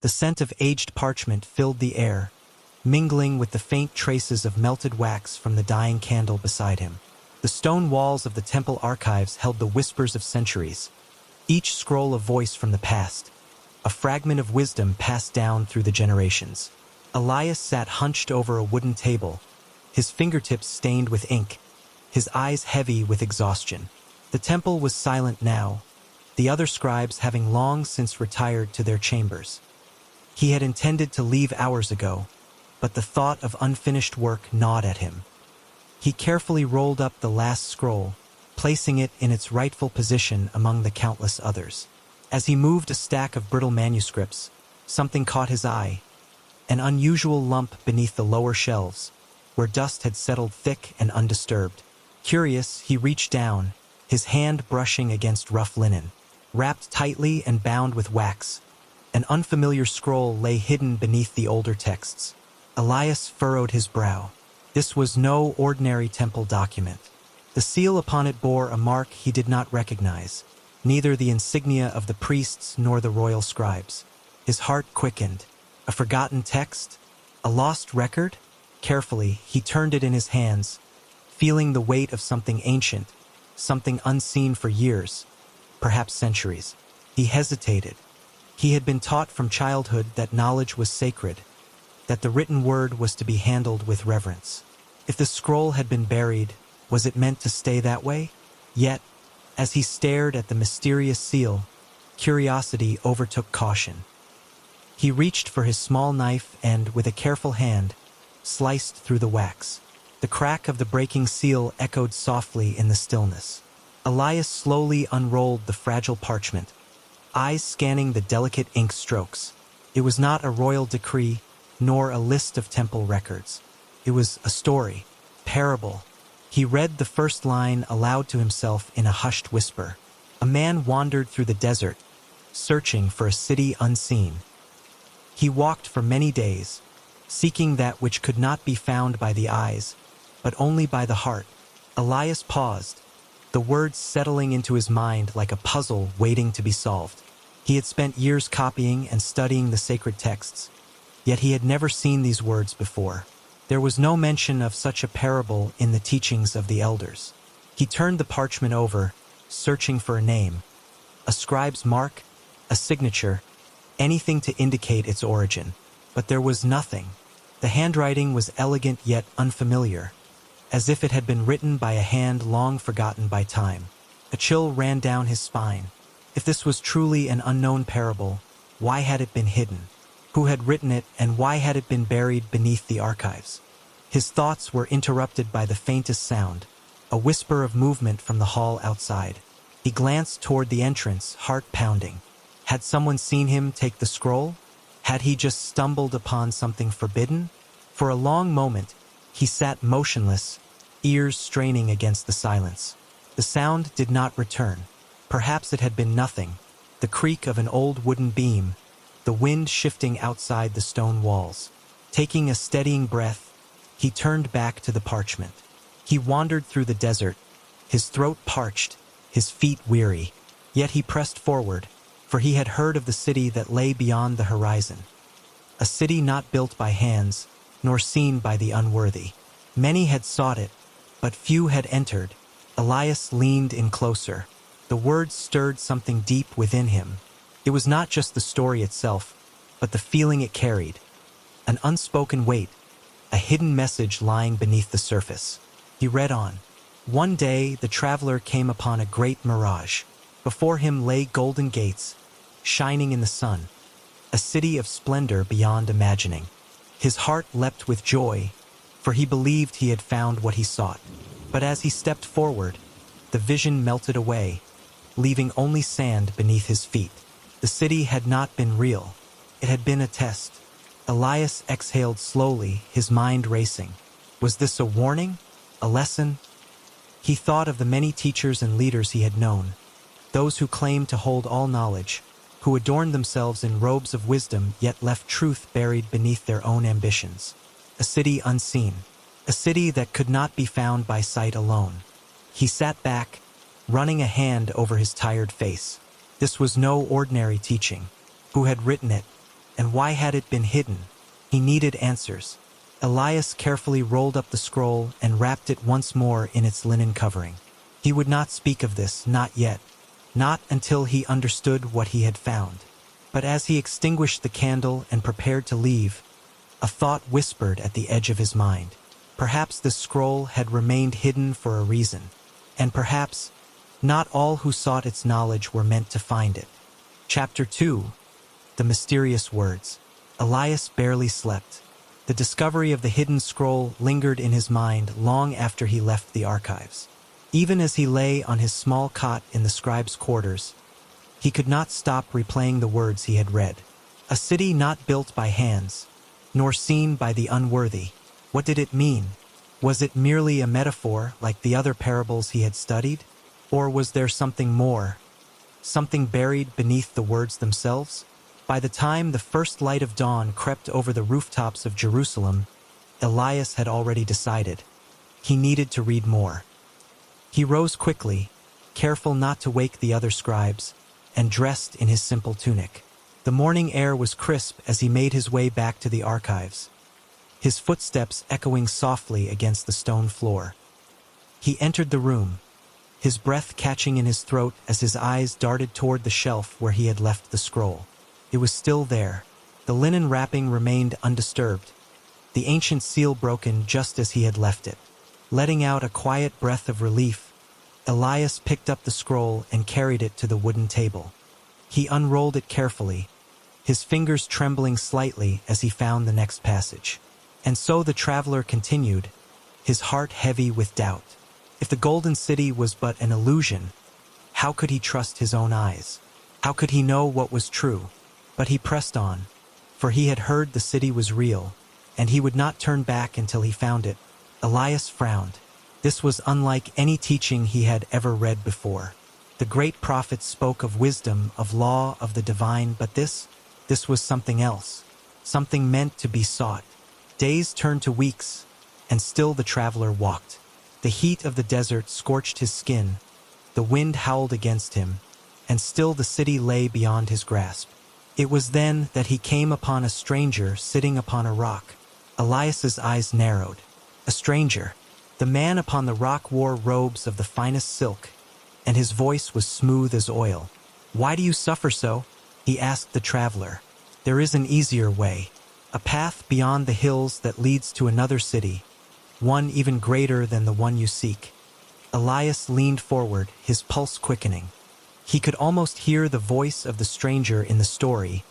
The scent of aged parchment filled the air, mingling with the faint traces of melted wax from the dying candle beside him. The stone walls of the temple archives held the whispers of centuries, each scroll a voice from the past, a fragment of wisdom passed down through the generations. Elias sat hunched over a wooden table, his fingertips stained with ink, his eyes heavy with exhaustion. The temple was silent now, the other scribes having long since retired to their chambers. He had intended to leave hours ago, but the thought of unfinished work gnawed at him. He carefully rolled up the last scroll, placing it in its rightful position among the countless others. As he moved a stack of brittle manuscripts, something caught his eye, an unusual lump beneath the lower shelves, where dust had settled thick and undisturbed. Curious, he reached down, his hand brushing against rough linen. Wrapped tightly and bound with wax, an unfamiliar scroll lay hidden beneath the older texts. Elias furrowed his brow. This was no ordinary temple document. The seal upon it bore a mark he did not recognize, neither the insignia of the priests nor the royal scribes. His heart quickened. A forgotten text? A lost record? Carefully, he turned it in his hands, feeling the weight of something ancient, something unseen for years, perhaps centuries. He hesitated. He had been taught from childhood that knowledge was sacred, that the written word was to be handled with reverence. If the scroll had been buried, was it meant to stay that way? Yet, as he stared at the mysterious seal, curiosity overtook caution. He reached for his small knife and, with a careful hand, sliced through the wax. The crack of the breaking seal echoed softly in the stillness. Elias slowly unrolled the fragile parchment, eyes scanning the delicate ink strokes. It was not a royal decree, nor a list of temple records. It was a story, parable. He read the first line aloud to himself in a hushed whisper. A man wandered through the desert, searching for a city unseen. He walked for many days, seeking that which could not be found by the eyes, but only by the heart. Elias paused, the words settling into his mind like a puzzle waiting to be solved. He had spent years copying and studying the sacred texts, yet he had never seen these words before. There was no mention of such a parable in the teachings of the elders. He turned the parchment over, searching for a name, a scribe's mark, a signature, anything to indicate its origin. But there was nothing. The handwriting was elegant yet unfamiliar, as if it had been written by a hand long forgotten by time. A chill ran down his spine. If this was truly an unknown parable, why had it been hidden? Who had written it, and why had it been buried beneath the archives? His thoughts were interrupted by the faintest sound, a whisper of movement from the hall outside. He glanced toward the entrance, heart pounding. Had someone seen him take the scroll? Had he just stumbled upon something forbidden? For a long moment, he sat motionless, ears straining against the silence. The sound did not return. Perhaps it had been nothing. The creak of an old wooden beam, the wind shifting outside the stone walls. Taking a steadying breath, he turned back to the parchment. He wandered through the desert, his throat parched, his feet weary. Yet he pressed forward, for he had heard of the city that lay beyond the horizon. A city not built by hands, nor seen by the unworthy. Many had sought it, but few had entered. Elias leaned in closer. The words stirred something deep within him. It was not just the story itself, but the feeling it carried. An unspoken weight, a hidden message lying beneath the surface. He read on. One day, the traveler came upon a great mirage. Before him lay golden gates, shining in the sun, a city of splendor beyond imagining. His heart leapt with joy, for he believed he had found what he sought. But as he stepped forward, the vision melted away, leaving only sand beneath his feet. The city had not been real. It had been a test. Elias exhaled slowly, his mind racing. Was this a warning? A lesson? He thought of the many teachers and leaders he had known, those who claimed to hold all knowledge, who adorned themselves in robes of wisdom yet left truth buried beneath their own ambitions. A city unseen, a city that could not be found by sight alone. He sat back, running a hand over his tired face. This was no ordinary teaching. Who had written it? And why had it been hidden? He needed answers. Elias carefully rolled up the scroll and wrapped it once more in its linen covering. He would not speak of this, not yet. Not until he understood what he had found. But as he extinguished the candle and prepared to leave, a thought whispered at the edge of his mind. Perhaps the scroll had remained hidden for a reason. And perhaps not all who sought its knowledge were meant to find it. Chapter 2. The Mysterious Words. Elias barely slept. The discovery of the hidden scroll lingered in his mind long after he left the archives. Even as he lay on his small cot in the scribe's quarters, he could not stop replaying the words he had read. A city not built by hands, nor seen by the unworthy. What did it mean? Was it merely a metaphor like the other parables he had studied? Or was there something more? Something buried beneath the words themselves? By the time the first light of dawn crept over the rooftops of Jerusalem, Elias had already decided. He needed to read more. He rose quickly, careful not to wake the other scribes, and dressed in his simple tunic. The morning air was crisp as he made his way back to the archives, his footsteps echoing softly against the stone floor. He entered the room, his breath catching in his throat as his eyes darted toward the shelf where he had left the scroll. It was still there. The linen wrapping remained undisturbed, the ancient seal broken just as he had left it. Letting out a quiet breath of relief, Elias picked up the scroll and carried it to the wooden table. He unrolled it carefully, his fingers trembling slightly as he found the next passage. And so the traveler continued, his heart heavy with doubt. If the Golden City was but an illusion, how could he trust his own eyes? How could he know what was true? But he pressed on, for he had heard the city was real, and he would not turn back until he found it. Elias frowned. This was unlike any teaching he had ever read before. The great prophets spoke of wisdom, of law, of the divine, but this was something else, something meant to be sought. Days turned to weeks, and still the traveler walked. The heat of the desert scorched his skin, the wind howled against him, and still the city lay beyond his grasp. It was then that he came upon a stranger sitting upon a rock. Elias's eyes narrowed. A stranger. The man upon the rock wore robes of the finest silk, and his voice was smooth as oil. "Why do you suffer so?" he asked the traveler. "There is an easier way, a path beyond the hills that leads to another city, one even greater than the one you seek." Elias leaned forward, his pulse quickening. He could almost hear the voice of the stranger in the story,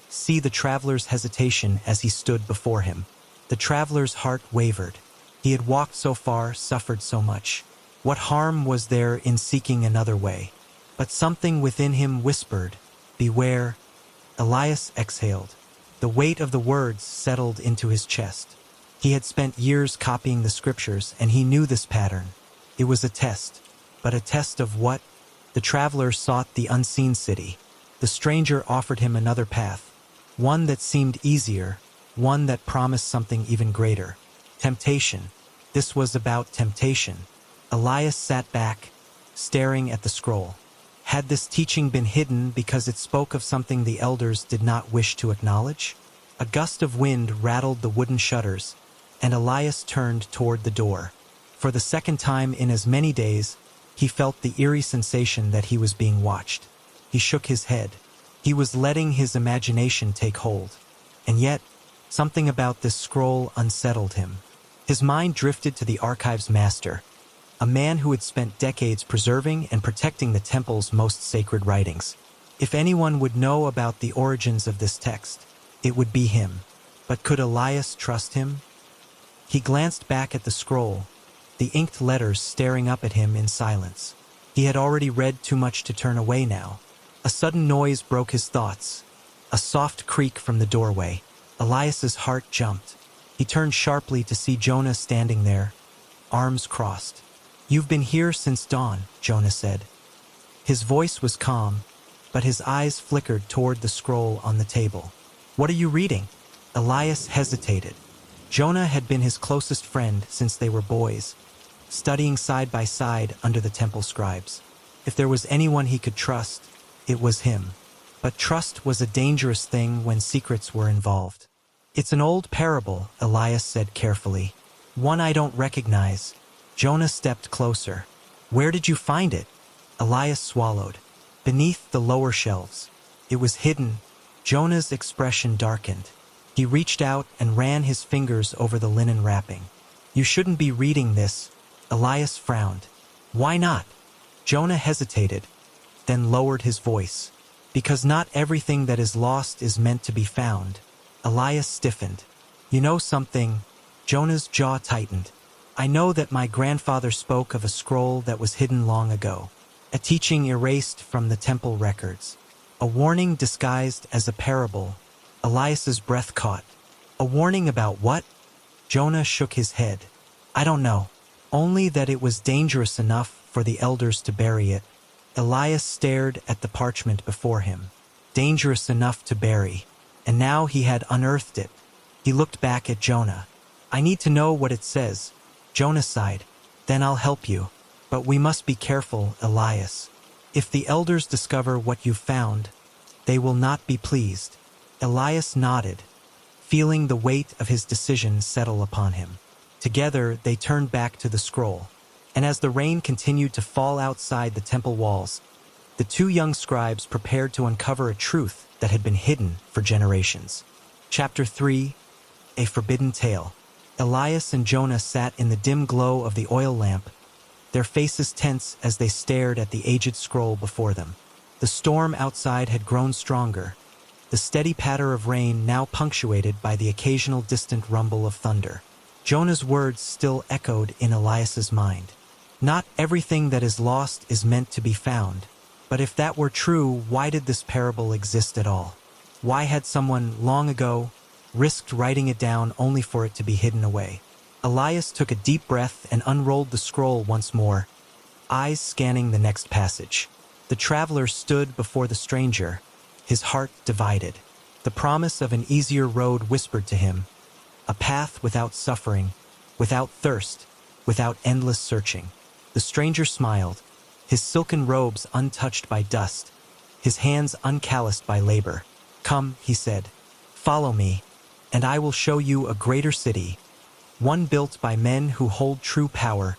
see the traveler's hesitation as he stood before him. The traveler's heart wavered. He had walked so far, suffered so much. What harm was there in seeking another way? But something within him whispered, "Beware." Elias exhaled. The weight of the words settled into his chest. He had spent years copying the scriptures, and he knew this pattern. It was a test. But a test of what? The traveler sought the unseen city. The stranger offered him another path, one that seemed easier, one that promised something even greater. Temptation. This was about temptation. Elias sat back, staring at the scroll. Had this teaching been hidden because it spoke of something the elders did not wish to acknowledge? A gust of wind rattled the wooden shutters, and Elias turned toward the door. For the second time in as many days, he felt the eerie sensation that he was being watched. He shook his head. He was letting his imagination take hold. And yet, something about this scroll unsettled him. His mind drifted to the archive's master, a man who had spent decades preserving and protecting the temple's most sacred writings. If anyone would know about the origins of this text, it would be him. But could Elias trust him? He glanced back at the scroll, the inked letters staring up at him in silence. He had already read too much to turn away now. A sudden noise broke his thoughts, a soft creak from the doorway. Elias's heart jumped. He turned sharply to see Jonah standing there, arms crossed. "You've been here since dawn," Jonah said. His voice was calm, but his eyes flickered toward the scroll on the table. "What are you reading?" Elias hesitated. Jonah had been his closest friend since they were boys, studying side by side under the temple scribes. If there was anyone he could trust, it was him. But trust was a dangerous thing when secrets were involved. It's an old parable, Elias said carefully. One I don't recognize. Jonah stepped closer. Where did you find it? Elias swallowed. Beneath the lower shelves. It was hidden. Jonah's expression darkened. He reached out and ran his fingers over the linen wrapping. You shouldn't be reading this. Elias frowned. Why not? Jonah hesitated, then lowered his voice. Because not everything that is lost is meant to be found. Elias stiffened. You know something? Jonah's jaw tightened. I know that my grandfather spoke of a scroll that was hidden long ago. A teaching erased from the temple records. A warning disguised as a parable. Elias's breath caught. A warning about what? Jonah shook his head. I don't know. Only that it was dangerous enough for the elders to bury it. Elias stared at the parchment before him. Dangerous enough to bury. And now he had unearthed it. He looked back at Jonah. I need to know what it says. Jonah sighed. Then I'll help you. But we must be careful, Elias. If the elders discover what you've found, they will not be pleased. Elias nodded, feeling the weight of his decision settle upon him. Together, they turned back to the scroll. And as the rain continued to fall outside the temple walls, the two young scribes prepared to uncover a truth that had been hidden for generations. Chapter 3, A Forbidden Tale. Elias and Jonah sat in the dim glow of the oil lamp, their faces tense as they stared at the aged scroll before them. The storm outside had grown stronger, the steady patter of rain now punctuated by the occasional distant rumble of thunder. Jonah's words still echoed in Elias's mind. Not everything that is lost is meant to be found. But if that were true, why did this parable exist at all? Why had someone, long ago, risked writing it down only for it to be hidden away? Elias took a deep breath and unrolled the scroll once more, eyes scanning the next passage. The traveler stood before the stranger, his heart divided. The promise of an easier road whispered to him, a path without suffering, without thirst, without endless searching. The stranger smiled, his silken robes untouched by dust, his hands uncalloused by labor. Come, he said, follow me, and I will show you a greater city, one built by men who hold true power.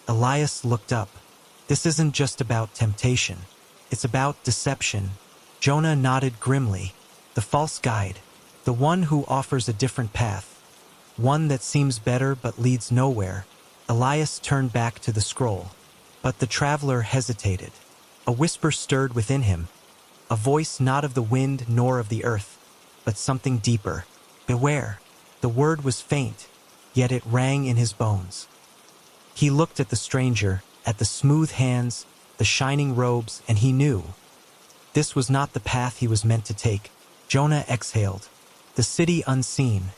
Elias looked up. This isn't just about temptation. It's about deception. Jonah nodded grimly. The false guide, the one who offers a different path, one that seems better but leads nowhere. Elias turned back to the scroll, but the traveler hesitated. A whisper stirred within him, a voice not of the wind nor of the earth, but something deeper. Beware. The word was faint, yet it rang in his bones. He looked at the stranger, at the smooth hands, the shining robes, and he knew. This was not the path he was meant to take. Jonah exhaled. The city unseen.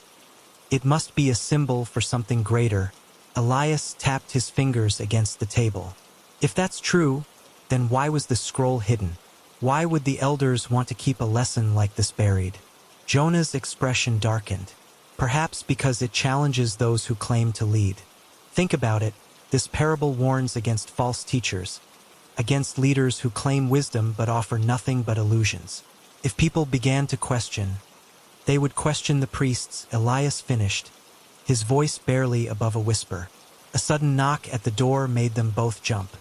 It must be a symbol for something greater. Elias tapped his fingers against the table. If that's true, then why was the scroll hidden? Why would the elders want to keep a lesson like this buried? Jonah's expression darkened. Perhaps because it challenges those who claim to lead. Think about it. This parable warns against false teachers, against leaders who claim wisdom but offer nothing but illusions. If people began to question, they would question the priests. Elias finished, his voice barely above a whisper. A sudden knock at the door made them both jump.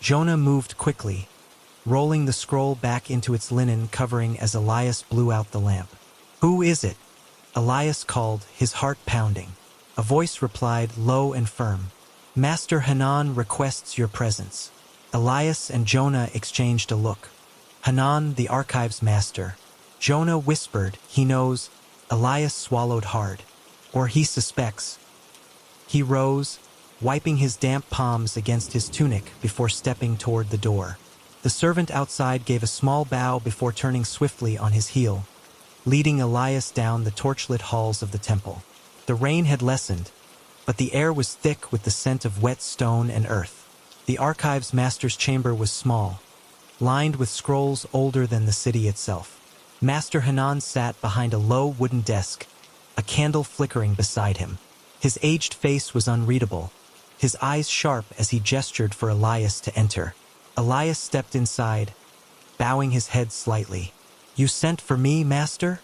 Jonah moved quickly, rolling the scroll back into its linen covering as Elias blew out the lamp. Who is it? Elias called, his heart pounding. A voice replied, low and firm. Master Hanan requests your presence. Elias and Jonah exchanged a look. Hanan, the archives master. Jonah whispered, he knows. Elias swallowed hard. Or he suspects. He rose, wiping his damp palms against his tunic before stepping toward the door. The servant outside gave a small bow before turning swiftly on his heel, leading Elias down the torchlit halls of the temple. The rain had lessened, but the air was thick with the scent of wet stone and earth. The archives master's chamber was small, lined with scrolls older than the city itself. Master Hanan sat behind a low wooden desk, a candle flickering beside him. His aged face was unreadable, his eyes sharp as he gestured for Elias to enter. Elias stepped inside, bowing his head slightly. You sent for me, master?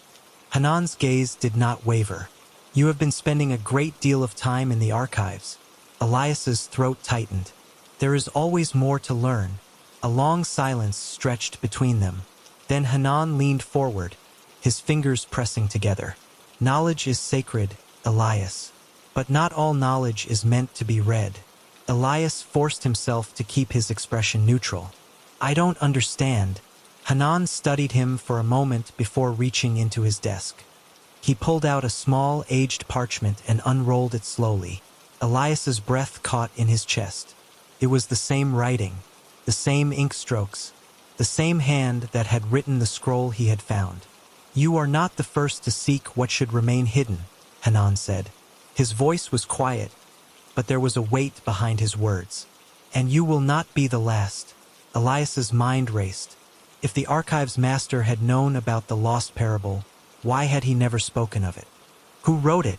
Hanan's gaze did not waver. You have been spending a great deal of time in the archives. Elias's throat tightened. There is always more to learn. A long silence stretched between them. Then Hanan leaned forward, his fingers pressing together. Knowledge is sacred, Elias. But not all knowledge is meant to be read. Elias forced himself to keep his expression neutral. I don't understand. Hanan studied him for a moment before reaching into his desk. He pulled out a small, aged parchment and unrolled it slowly. Elias's breath caught in his chest. It was the same writing, the same ink strokes, the same hand that had written the scroll he had found. You are not the first to seek what should remain hidden, Hanan said. His voice was quiet, but there was a weight behind his words. And you will not be the last. Elias's mind raced. If the archives master had known about the lost parable, why had he never spoken of it? Who wrote it?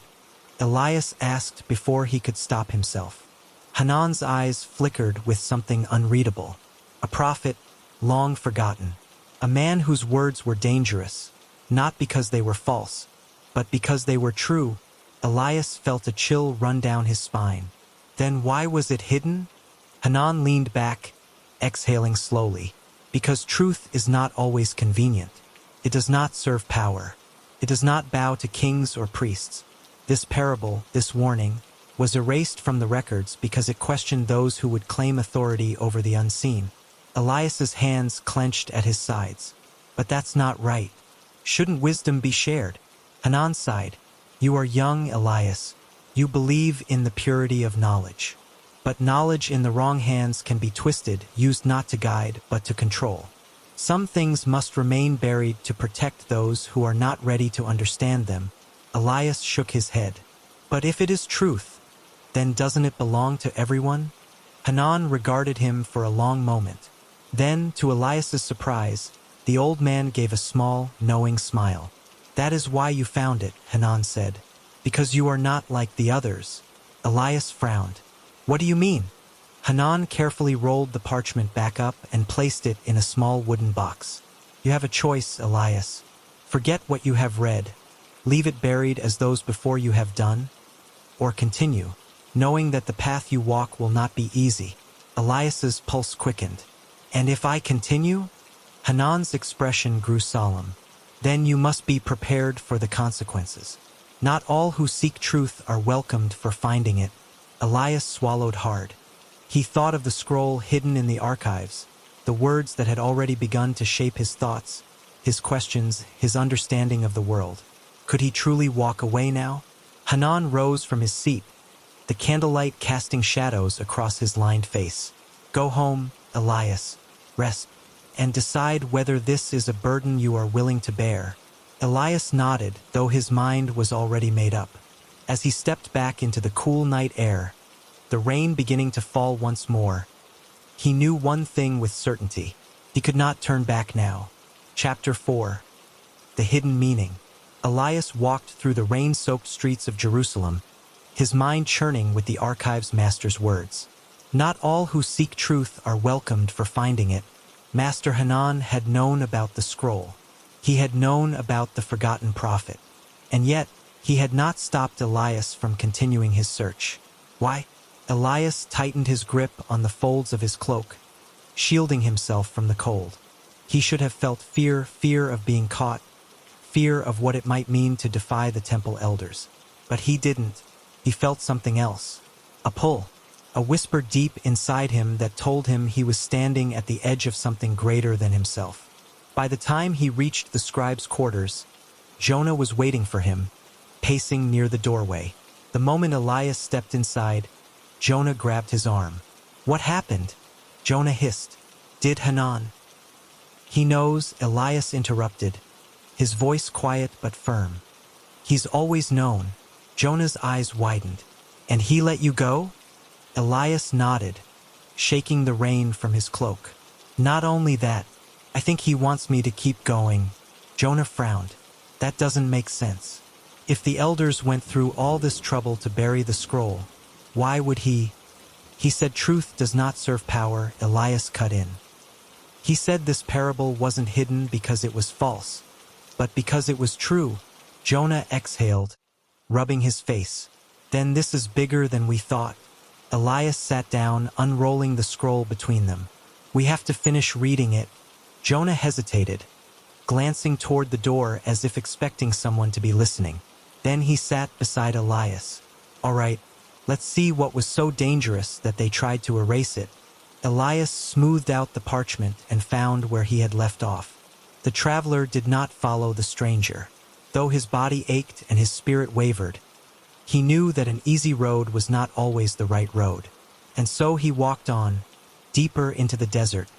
Elias asked before he could stop himself. Hanan's eyes flickered with something unreadable. A prophet, long forgotten. A man whose words were dangerous, not because they were false, but because they were true. Elias felt a chill run down his spine. Then why was it hidden? Hanan leaned back, exhaling slowly. Because truth is not always convenient. It does not serve power. It does not bow to kings or priests. This parable, this warning, was erased from the records because it questioned those who would claim authority over the unseen. Elias's hands clenched at his sides. But that's not right. Shouldn't wisdom be shared? Hanan sighed. You are young, Elias. You believe in the purity of knowledge. But knowledge in the wrong hands can be twisted, used not to guide, but to control. Some things must remain buried to protect those who are not ready to understand them. Elias shook his head. But if it is truth, then doesn't it belong to everyone? Hanan regarded him for a long moment. Then, to Elias's surprise, the old man gave a small, knowing smile. That is why you found it, Hanan said. Because you are not like the others. Elias frowned. What do you mean? Hanan carefully rolled the parchment back up and placed it in a small wooden box. You have a choice, Elias. Forget what you have read. Leave it buried as those before you have done. Or continue, knowing that the path you walk will not be easy. Elias's pulse quickened. And if I continue? Hanan's expression grew solemn. Then you must be prepared for the consequences. Not all who seek truth are welcomed for finding it. Elias swallowed hard. He thought of the scroll hidden in the archives, the words that had already begun to shape his thoughts, his questions, his understanding of the world. Could he truly walk away now? Hanan rose from his seat, the candlelight casting shadows across his lined face. Go home, Elias. Rest, and decide whether this is a burden you are willing to bear. Elias nodded, though his mind was already made up. As he stepped back into the cool night air, the rain beginning to fall once more, he knew one thing with certainty. He could not turn back now. Chapter 4. The Hidden Meaning. Elias walked through the rain-soaked streets of Jerusalem, his mind churning with the archives master's words. Not all who seek truth are welcomed for finding it. Master Hanan had known about the scroll. He had known about the forgotten prophet. And yet, he had not stopped Elias from continuing his search. Why? Elias tightened his grip on the folds of his cloak, shielding himself from the cold. He should have felt fear of being caught, fear of what it might mean to defy the temple elders. But he didn't. He felt something else. A pull. A whisper deep inside him that told him he was standing at the edge of something greater than himself. By the time he reached the scribe's quarters, Jonah was waiting for him, pacing near the doorway. The moment Elias stepped inside, Jonah grabbed his arm. What happened? Jonah hissed. Did Hanan? He knows, Elias interrupted, his voice quiet but firm. He's always known. Jonah's eyes widened. And he let you go? Elias nodded, shaking the rain from his cloak. Not only that, I think he wants me to keep going. Jonah frowned. That doesn't make sense. If the elders went through all this trouble to bury the scroll, why would he? He said truth does not serve power, Elias cut in. He said this parable wasn't hidden because it was false. But because it was true, Jonah exhaled, rubbing his face. Then this is bigger than we thought. Elias sat down, unrolling the scroll between them. We have to finish reading it. Jonah hesitated, glancing toward the door as if expecting someone to be listening. Then he sat beside Elias. All right, let's see what was so dangerous that they tried to erase it. Elias smoothed out the parchment and found where he had left off. The traveler did not follow the stranger. Though his body ached and his spirit wavered, he knew that an easy road was not always the right road. And so he walked on, deeper into the desert,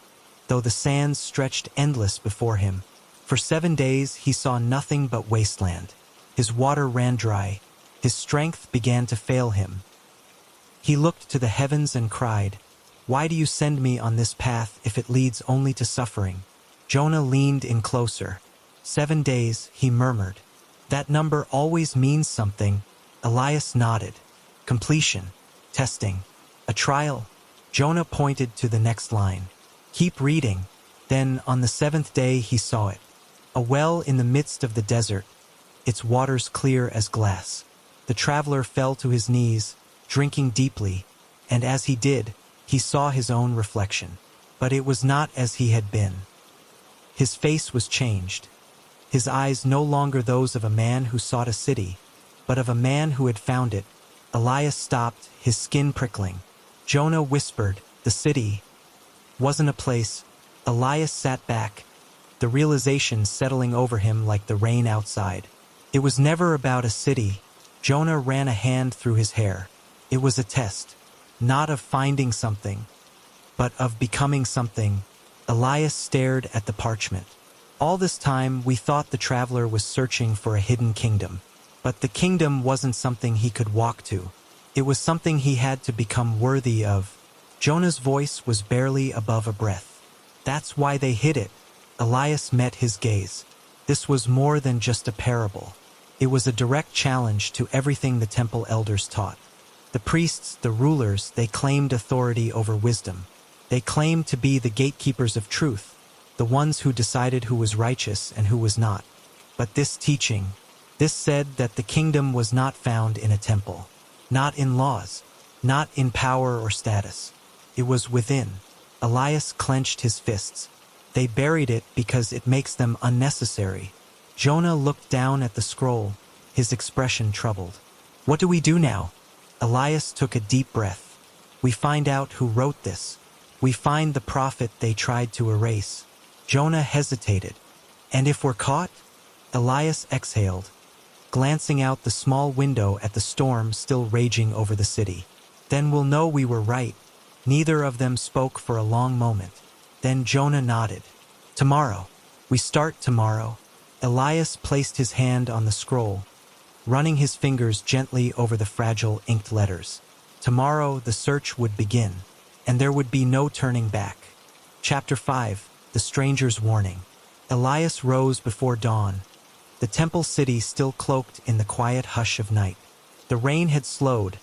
though the sands stretched endless before him. For 7 days he saw nothing but wasteland. His water ran dry. His strength began to fail him. He looked to the heavens and cried, "Why do you send me on this path if it leads only to suffering?" Jonah leaned in closer. 7 days, he murmured. That number always means something. Elias nodded. Completion. Testing. A trial. Jonah pointed to the next line. Keep reading. Then, on the 7th day, he saw it. A well in the midst of the desert, its waters clear as glass. The traveler fell to his knees, drinking deeply, and as he did, he saw his own reflection. But it was not as he had been. His face was changed. His eyes no longer those of a man who sought a city, but of a man who had found it. Elias stopped, his skin prickling. Jonah whispered, "The city wasn't a place." Elias sat back, the realization settling over him like the rain outside. It was never about a city. Jonah ran a hand through his hair. It was a test, not of finding something, but of becoming something. Elias stared at the parchment. All this time, we thought the traveler was searching for a hidden kingdom. But the kingdom wasn't something he could walk to. It was something he had to become worthy of. Jonah's voice was barely above a breath. That's why they hid it. Elias met his gaze. This was more than just a parable. It was a direct challenge to everything the temple elders taught. The priests, the rulers, they claimed authority over wisdom. They claimed to be the gatekeepers of truth, the ones who decided who was righteous and who was not. But this teaching, this said that the kingdom was not found in a temple, not in laws, not in power or status. It was within. Elias clenched his fists. They buried it because it makes them unnecessary. Jonah looked down at the scroll, his expression troubled. What do we do now? Elias took a deep breath. We find out who wrote this. We find the prophet they tried to erase. Jonah hesitated. And if we're caught? Elias exhaled, glancing out the small window at the storm still raging over the city. Then we'll know we were right. Neither of them spoke for a long moment. Then Jonah nodded. Tomorrow. We start tomorrow. Elias placed his hand on the scroll, running his fingers gently over the fragile inked letters. Tomorrow the search would begin, and there would be no turning back. Chapter 5. The Stranger's Warning. Elias rose before dawn, the temple city still cloaked in the quiet hush of night. The rain had slowed,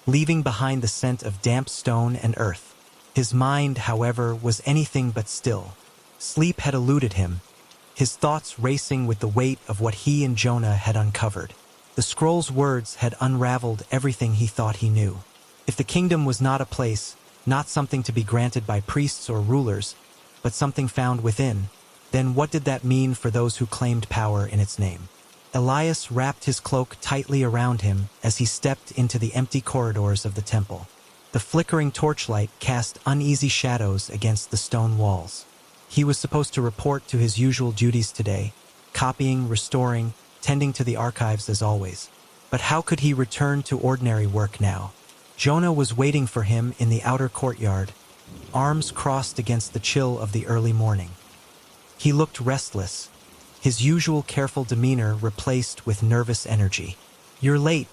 leaving behind the scent of damp stone and earth. His mind, however, was anything but still. Sleep had eluded him, his thoughts racing with the weight of what he and Jonah had uncovered. The scroll's words had unraveled everything he thought he knew. If the kingdom was not a place, not something to be granted by priests or rulers, but something found within, then what did that mean for those who claimed power in its name? Elias wrapped his cloak tightly around him as he stepped into the empty corridors of the temple. The flickering torchlight cast uneasy shadows against the stone walls. He was supposed to report to his usual duties today, copying, restoring, tending to the archives as always. But how could he return to ordinary work now? Jonah was waiting for him in the outer courtyard, arms crossed against the chill of the early morning. He looked restless, his usual careful demeanor replaced with nervous energy. "You're late,"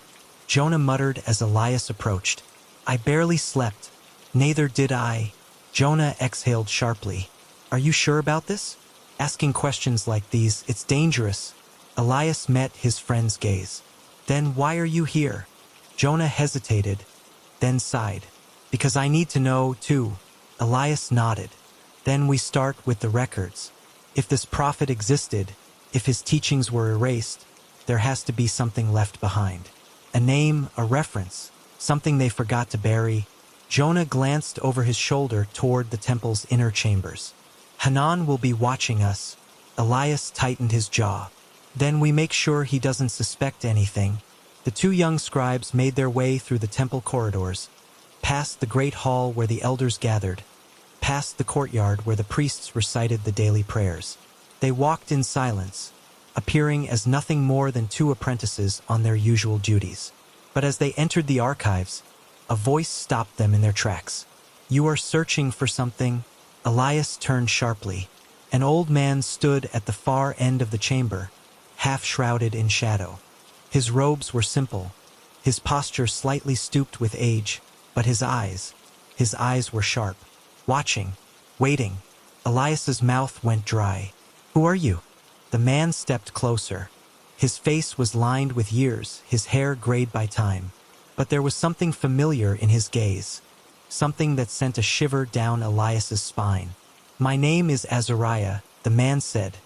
Jonah muttered as Elias approached. "I barely slept." "Neither did I." Jonah exhaled sharply. "Are you sure about this? Asking questions like these, it's dangerous." Elias met his friend's gaze. "Then why are you here?" Jonah hesitated, then sighed. "Because I need to know, too." Elias nodded. "Then we start with the records. If this prophet existed, If his teachings were erased, there has to be something left behind. A name, a reference, something they forgot to bury. Jonah glanced over his shoulder toward the temple's inner chambers. Hanan will be watching us. Elias tightened his jaw. Then we make sure he doesn't suspect anything. The two young scribes made their way through the temple corridors, past the great hall where the elders gathered, past the courtyard where the priests recited the daily prayers. They walked in silence, appearing as nothing more than two apprentices on their usual duties. But as they entered the archives, a voice stopped them in their tracks. "You are searching for something?" Elias turned sharply. An old man stood at the far end of the chamber, half shrouded in shadow. His robes were simple, his posture slightly stooped with age, but his eyes were sharp, watching, waiting. Elias's mouth went dry. "Who are you?" The man stepped closer. His face was lined with years, his hair grayed by time. But there was something familiar in his gaze, something that sent a shiver down Elias's spine. "My name is Azariah," the man said,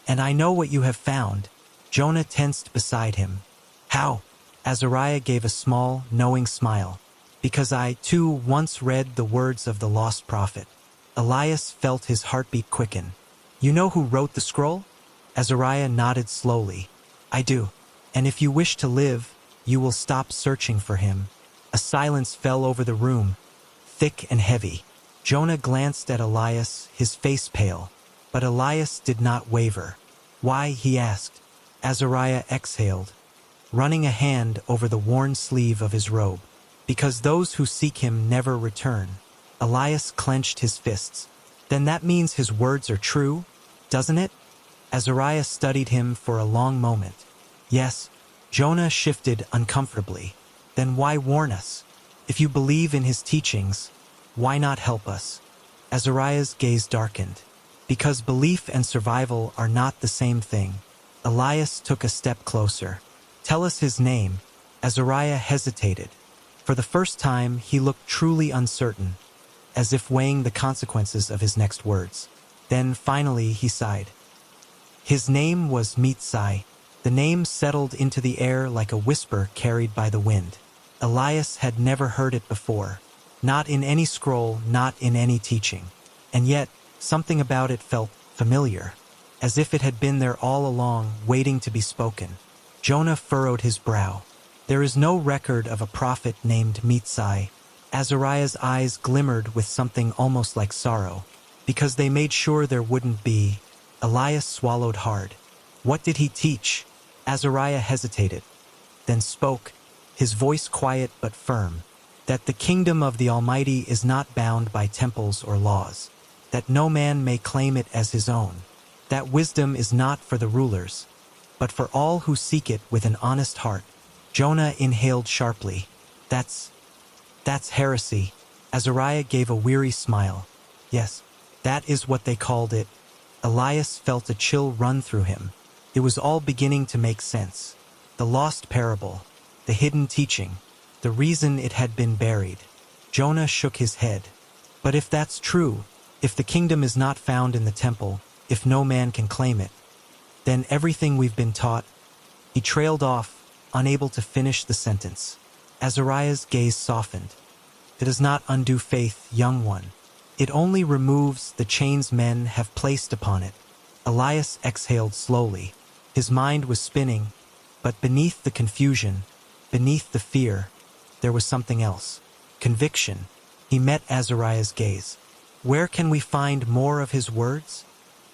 "and I know what you have found." Jonah tensed beside him. "How?" Azariah gave a small, knowing smile. "Because I, too, once read the words of the lost prophet." Elias felt his heartbeat quicken. "You know who wrote the scroll?" Azariah nodded slowly. "I do. And if you wish to live, you will stop searching for him." A silence fell over the room, thick and heavy. Jonah glanced at Elias, his face pale. But Elias did not waver. "Why?" he asked. Azariah exhaled, running a hand over the worn sleeve of his robe. "Because those who seek him never return." Elias clenched his fists. "Then that means his words are true, doesn't it?" Azariah studied him for a long moment. "Yes." Jonah shifted uncomfortably. "Then why warn us? If you believe in his teachings, why not help us?" Azariah's gaze darkened. "Because belief and survival are not the same thing." Elias took a step closer. "Tell us his name." Azariah hesitated. For the first time, he looked truly uncertain, as if weighing the consequences of his next words. Then, finally, he sighed. His name was Mitzai. The name settled into the air like a whisper carried by the wind. Elias had never heard it before. Not in any scroll, not in any teaching. And yet, something about it felt familiar, as if it had been there all along, waiting to be spoken. Jonah furrowed his brow. There is no record of a prophet named Mitzai. Azariah's eyes glimmered with something almost like sorrow. Because they made sure there wouldn't be. Elias swallowed hard. What did he teach? Azariah hesitated, then spoke, his voice quiet but firm. That the kingdom of the Almighty is not bound by temples or laws. That no man may claim it as his own. That wisdom is not for the rulers, but for all who seek it with an honest heart. Jonah inhaled sharply. That's heresy." Azariah gave a weary smile. "Yes, that is what they called it." Elias felt a chill run through him. It was all beginning to make sense. The lost parable, the hidden teaching, the reason it had been buried. Jonah shook his head. "But if that's true, if the kingdom is not found in the temple, if no man can claim it, then everything we've been taught..." He trailed off, unable to finish the sentence. Azariah's gaze softened. "It does not undo faith, young one. It only removes the chains men have placed upon it." Elias exhaled slowly. His mind was spinning, but beneath the confusion, beneath the fear, there was something else. Conviction. He met Azariah's gaze. "Where can we find more of his words?"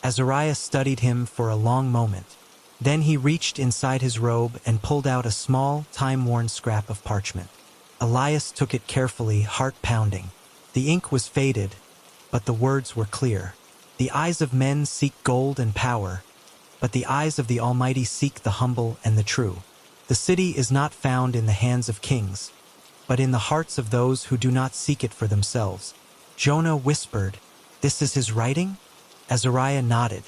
Azariah studied him for a long moment. Then he reached inside his robe and pulled out a small, time-worn scrap of parchment. Elias took it carefully, heart pounding. The ink was faded, but the words were clear. "The eyes of men seek gold and power, but the eyes of the Almighty seek the humble and the true. The city is not found in the hands of kings, but in the hearts of those who do not seek it for themselves." Jonah whispered, "This is his writing?" Azariah nodded.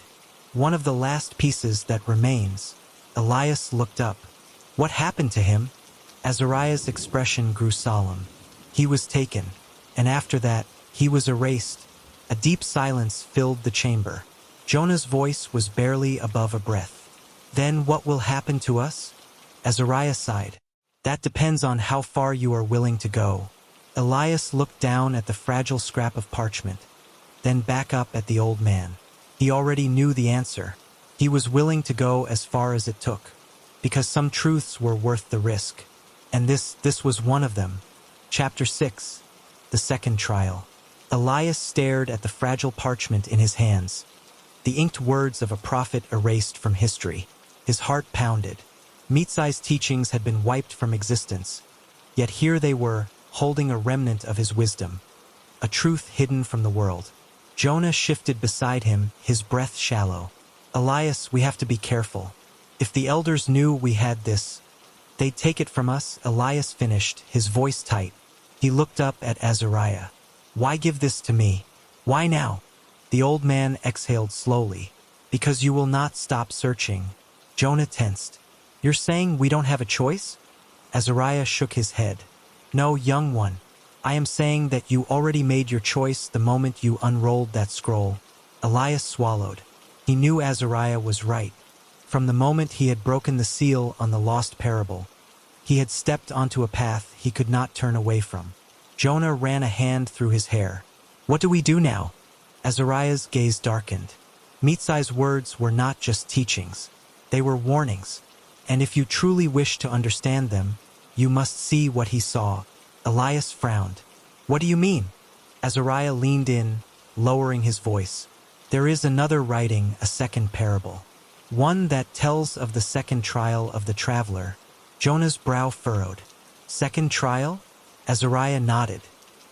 "One of the last pieces that remains." Elias looked up. "What happened to him?" Azariah's expression grew solemn. "He was taken, and after that, he was erased." A deep silence filled the chamber. Jonah's voice was barely above a breath. Then what will happen to us? Azariah sighed. That depends on how far you are willing to go. Elias looked down at the fragile scrap of parchment, then back up at the old man. He already knew the answer. He was willing to go as far as it took, because some truths were worth the risk. And this was one of them. Chapter 6. The Second Trial. Elias stared at the fragile parchment in his hands, the inked words of a prophet erased from history. His heart pounded. Mitzai's teachings had been wiped from existence, yet here they were, holding a remnant of his wisdom, a truth hidden from the world. Jonah shifted beside him, his breath shallow. Elias, we have to be careful. If the elders knew we had this, they'd take it from us. Elias finished, his voice tight. He looked up at Azariah. Why give this to me? Why now? The old man exhaled slowly. Because you will not stop searching. Jonah tensed. You're saying we don't have a choice? Azariah shook his head. No, young one. I am saying that you already made your choice the moment you unrolled that scroll. Elias swallowed. He knew Azariah was right. From the moment he had broken the seal on the lost parable, he had stepped onto a path he could not turn away from. Jonah ran a hand through his hair. What do we do now? Azariah's gaze darkened. Mitzai's words were not just teachings. They were warnings. And if you truly wish to understand them, you must see what he saw. Elias frowned. What do you mean? Azariah leaned in, lowering his voice. There is another writing, a second parable. One that tells of the second trial of the traveler. Jonah's brow furrowed. Second trial? Azariah nodded.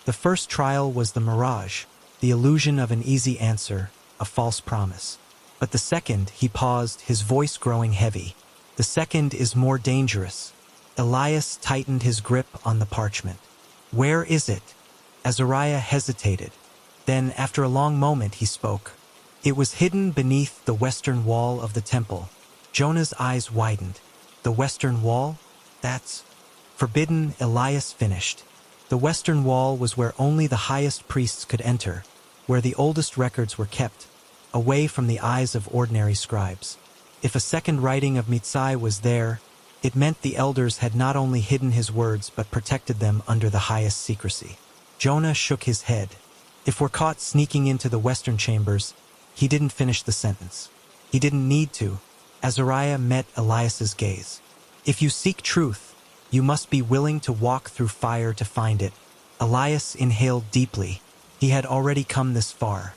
The first trial was the mirage, the illusion of an easy answer, a false promise. But the second, he paused, his voice growing heavy. The second is more dangerous. Elias tightened his grip on the parchment. Where is it? Azariah hesitated. Then, after a long moment, he spoke. It was hidden beneath the western wall of the temple. Jonah's eyes widened. The western wall? That's forbidden. Elias finished. The western wall was where only the highest priests could enter, where the oldest records were kept, away from the eyes of ordinary scribes. If a second writing of Mitzai was there, it meant the elders had not only hidden his words but protected them under the highest secrecy. Jonah shook his head. If we're caught sneaking into the western chambers, he didn't finish the sentence. He didn't need to. Azariah met Elias's gaze. If you seek truth, you must be willing to walk through fire to find it. Elias inhaled deeply. He had already come this far.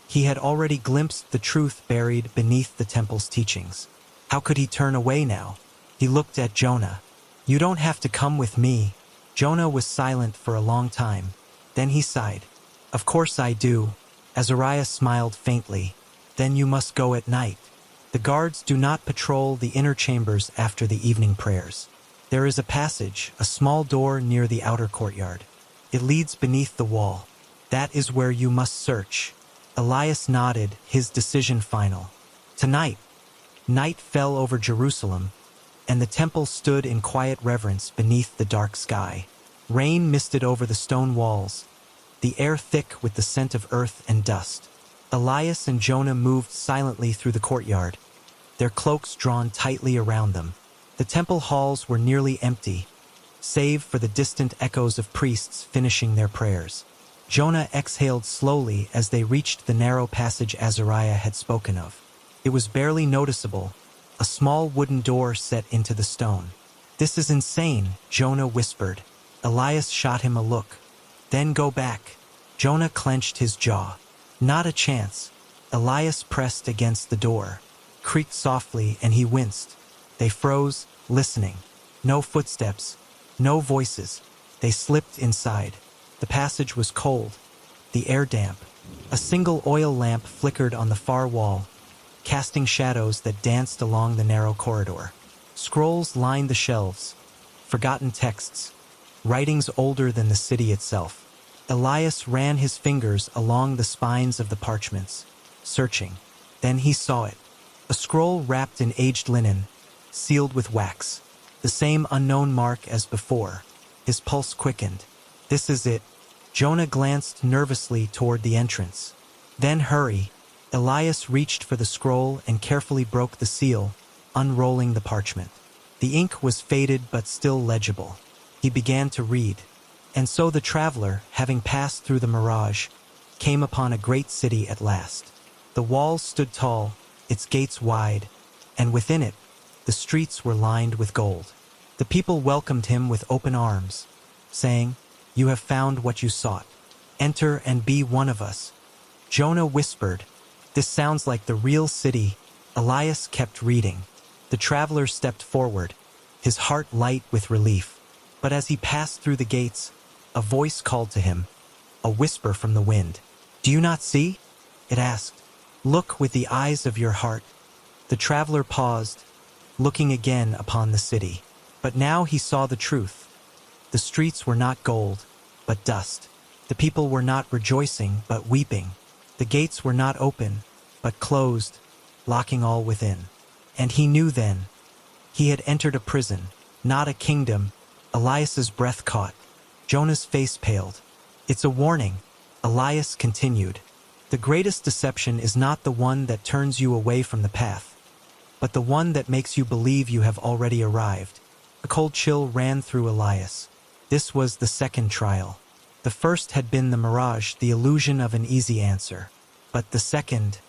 He had already glimpsed the truth buried beneath the temple's teachings. How could he turn away now? He looked at Jonah. You don't have to come with me. Jonah was silent for a long time. Then he sighed. Of course I do. Azariah smiled faintly. Then you must go at night. The guards do not patrol the inner chambers after the evening prayers. There is a passage, a small door near the outer courtyard. It leads beneath the wall. That is where you must search. Elias nodded, his decision final. Tonight, night fell over Jerusalem, and the temple stood in quiet reverence beneath the dark sky. Rain misted over the stone walls, the air thick with the scent of earth and dust. Elias and Jonah moved silently through the courtyard, their cloaks drawn tightly around them. The temple halls were nearly empty, save for the distant echoes of priests finishing their prayers. Jonah exhaled slowly as they reached the narrow passage Azariah had spoken of. It was barely noticeable, a small wooden door set into the stone. This is insane, Jonah whispered. Elias shot him a look. Then go back. Jonah clenched his jaw. Not a chance. Elias pressed against the door, creaked softly, and he winced. They froze, listening. No footsteps, no voices. They slipped inside. The passage was cold, the air damp. A single oil lamp flickered on the far wall, casting shadows that danced along the narrow corridor. Scrolls lined the shelves, forgotten texts, writings older than the city itself. Elias ran his fingers along the spines of the parchments, searching. Then he saw it. A scroll wrapped in aged linen, sealed with wax. The same unknown mark as before. His pulse quickened. This is it. Jonah glanced nervously toward the entrance. Then hurry. Elias reached for the scroll and carefully broke the seal, unrolling the parchment. The ink was faded but still legible. He began to read. And so the traveler, having passed through the mirage, came upon a great city at last. The walls stood tall, its gates wide, and within it, the streets were lined with gold. The people welcomed him with open arms, saying, "You have found what you sought. Enter and be one of us." Jonah whispered, "This sounds like the real city." Elias kept reading. The traveler stepped forward, his heart light with relief. But as he passed through the gates, a voice called to him, a whisper from the wind. "Do you not see?" it asked. "Look with the eyes of your heart." The traveler paused, looking again upon the city. But now he saw the truth. The streets were not gold, but dust. The people were not rejoicing, but weeping. The gates were not open, but closed, locking all within. And he knew then. He had entered a prison, not a kingdom. Elias's breath caught. Jonah's face paled. "It's a warning," Elias continued. "The greatest deception is not the one that turns you away from the path, but the one that makes you believe you have already arrived." A cold chill ran through Elias. This was the second trial. The first had been the mirage, the illusion of an easy answer. But the second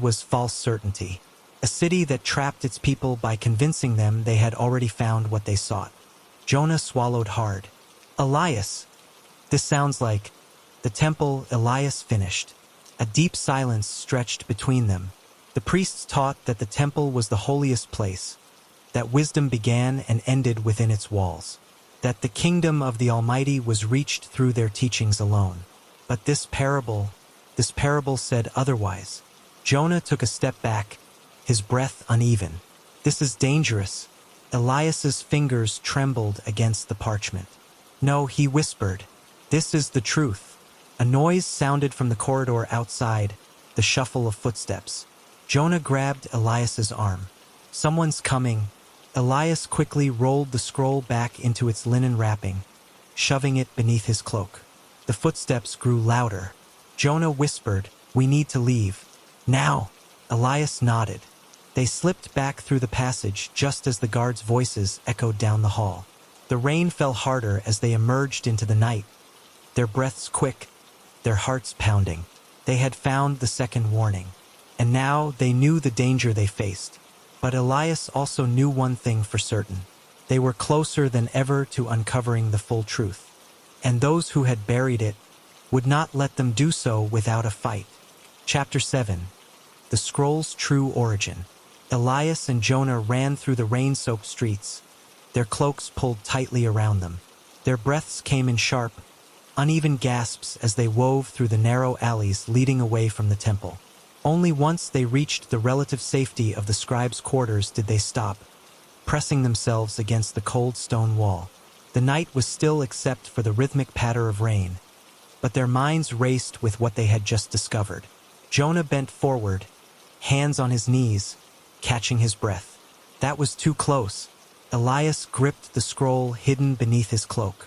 was false certainty. A city that trapped its people by convincing them they had already found what they sought. Jonah swallowed hard. "Elias, this sounds like the temple." Elias finished. A deep silence stretched between them. The priests taught that the temple was the holiest place, that wisdom began and ended within its walls, that the kingdom of the Almighty was reached through their teachings alone. But this parable said otherwise. Jonah took a step back, his breath uneven. "This is dangerous." Elias's fingers trembled against the parchment. "No," he whispered. "This is the truth." A noise sounded from the corridor outside, the shuffle of footsteps. Jonah grabbed Elias's arm. "Someone's coming." Elias quickly rolled the scroll back into its linen wrapping, shoving it beneath his cloak. The footsteps grew louder. Jonah whispered, "We need to leave. Now." Elias nodded. They slipped back through the passage just as the guards' voices echoed down the hall. The rain fell harder as they emerged into the night, their breaths quick, their hearts pounding. They had found the second warning, and now they knew the danger they faced. But Elias also knew one thing for certain. They were closer than ever to uncovering the full truth. And those who had buried it would not let them do so without a fight. Chapter 7. The Scroll's True Origin. Elias and Jonah ran through the rain-soaked streets, their cloaks pulled tightly around them. Their breaths came in sharp, uneven gasps as they wove through the narrow alleys leading away from the temple. Only once they reached the relative safety of the scribe's quarters did they stop, pressing themselves against the cold stone wall. The night was still except for the rhythmic patter of rain, but their minds raced with what they had just discovered. Jonah bent forward, hands on his knees, catching his breath. That was too close. Elias gripped the scroll hidden beneath his cloak.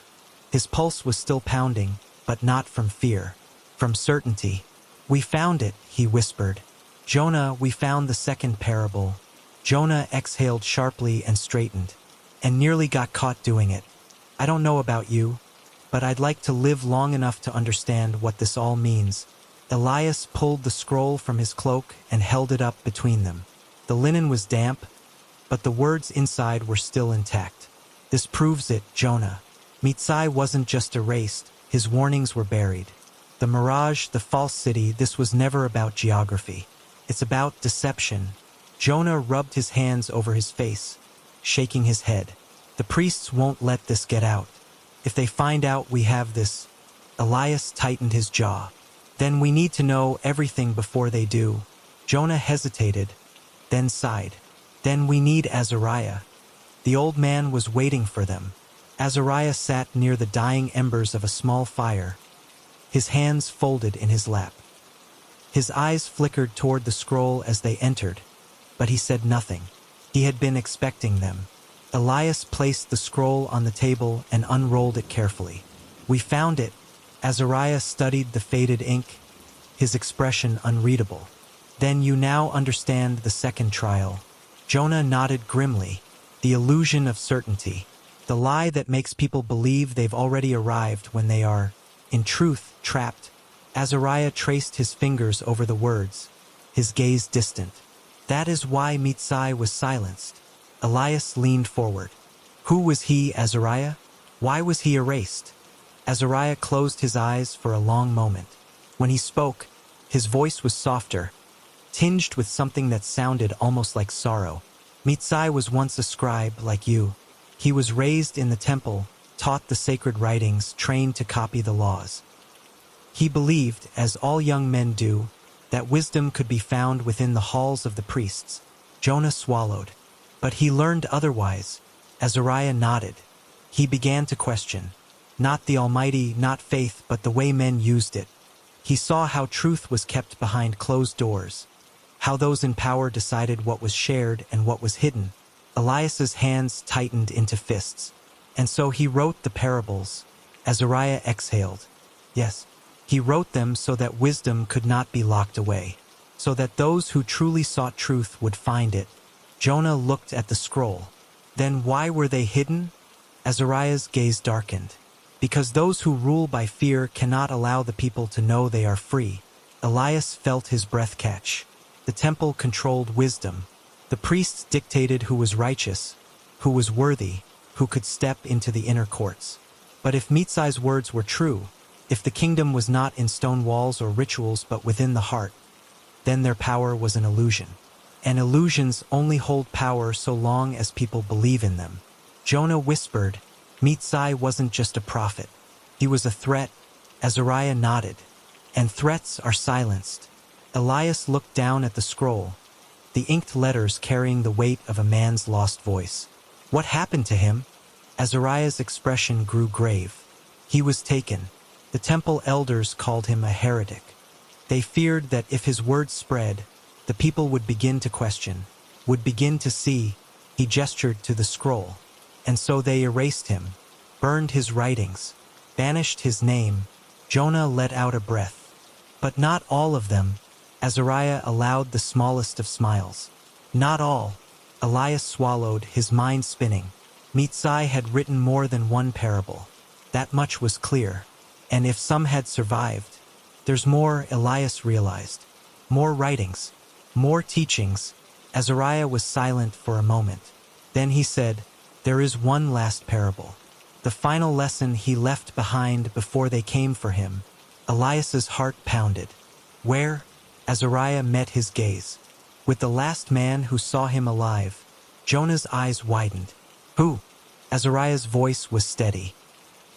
His pulse was still pounding, but not from fear, from certainty. "We found it," he whispered. "Jonah, we found the second parable." Jonah exhaled sharply and straightened, and nearly got caught doing it. "I don't know about you, but I'd like to live long enough to understand what this all means." Elias pulled the scroll from his cloak and held it up between them. The linen was damp, but the words inside were still intact. "This proves it, Jonah. Mitzai wasn't just erased, his warnings were buried. The mirage, the false city, this was never about geography. It's about deception." Jonah rubbed his hands over his face, shaking his head. "The priests won't let this get out. If they find out we have this..." Elias tightened his jaw. "Then we need to know everything before they do." Jonah hesitated, then sighed. "Then we need Azariah." The old man was waiting for them. Azariah sat near the dying embers of a small fire, his hands folded in his lap. His eyes flickered toward the scroll as they entered, but he said nothing. He had been expecting them. Elias placed the scroll on the table and unrolled it carefully. "We found it." Azariah studied the faded ink, his expression unreadable. "Then you now understand the second trial." Jonah nodded grimly. The illusion of certainty. The lie that makes people believe they've already arrived when they are, in truth, trapped. Azariah traced his fingers over the words, his gaze distant. That is why Mitsai was silenced. Elias leaned forward. Who was he, Azariah? Why was he erased? Azariah closed his eyes for a long moment. When he spoke, his voice was softer, tinged with something that sounded almost like sorrow. Mitsai was once a scribe like you. He was raised in the temple, taught the sacred writings, trained to copy the laws. He believed, as all young men do, that wisdom could be found within the halls of the priests. Jonah swallowed. But he learned otherwise. Azariah nodded. He began to question. Not the Almighty, not faith, but the way men used it. He saw how truth was kept behind closed doors. How those in power decided what was shared and what was hidden. Elias's hands tightened into fists. And so he wrote the parables. Azariah exhaled. Yes, he wrote them so that wisdom could not be locked away. So that those who truly sought truth would find it. Jonah looked at the scroll. Then why were they hidden? Azariah's gaze darkened. Because those who rule by fear cannot allow the people to know they are free. Elias felt his breath catch. The temple controlled wisdom. The priests dictated who was righteous, who was worthy, who could step into the inner courts. But if Mitsai's words were true, if the kingdom was not in stone walls or rituals but within the heart, then their power was an illusion. And illusions only hold power so long as people believe in them. Jonah whispered, Mitsai wasn't just a prophet. He was a threat. Azariah nodded. And threats are silenced. Elias looked down at the scroll, the inked letters carrying the weight of a man's lost voice. What happened to him? Azariah's expression grew grave. He was taken. The temple elders called him a heretic. They feared that if his words spread, the people would begin to question, would begin to see. He gestured to the scroll. And so they erased him, burned his writings, banished his name. Jonah let out a breath. But not all of them. Azariah allowed the smallest of smiles. Not all. Elias swallowed, his mind spinning. Mitsai had written more than one parable. That much was clear. And if some had survived, there's more, Elias realized. More writings, more teachings. Azariah was silent for a moment. Then he said, there is one last parable. The final lesson he left behind before they came for him. Elias's heart pounded. Where? Azariah met his gaze. With the last man who saw him alive. Jonah's eyes widened. Who? Azariah's voice was steady.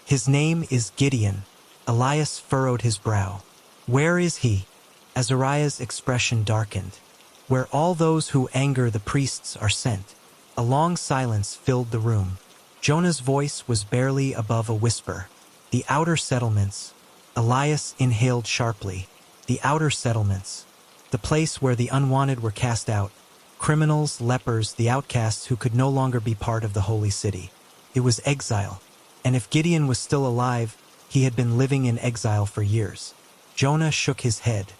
His name is Gideon. Elias furrowed his brow. Where is he? Azariah's expression darkened. Where all those who anger the priests are sent. A long silence filled the room. Jonah's voice was barely above a whisper. The outer settlements. Elias inhaled sharply. The outer settlements. The place where the unwanted were cast out. Criminals, lepers, the outcasts who could no longer be part of the holy city. It was exile. And if Gideon was still alive, he had been living in exile for years. Jonah shook his head.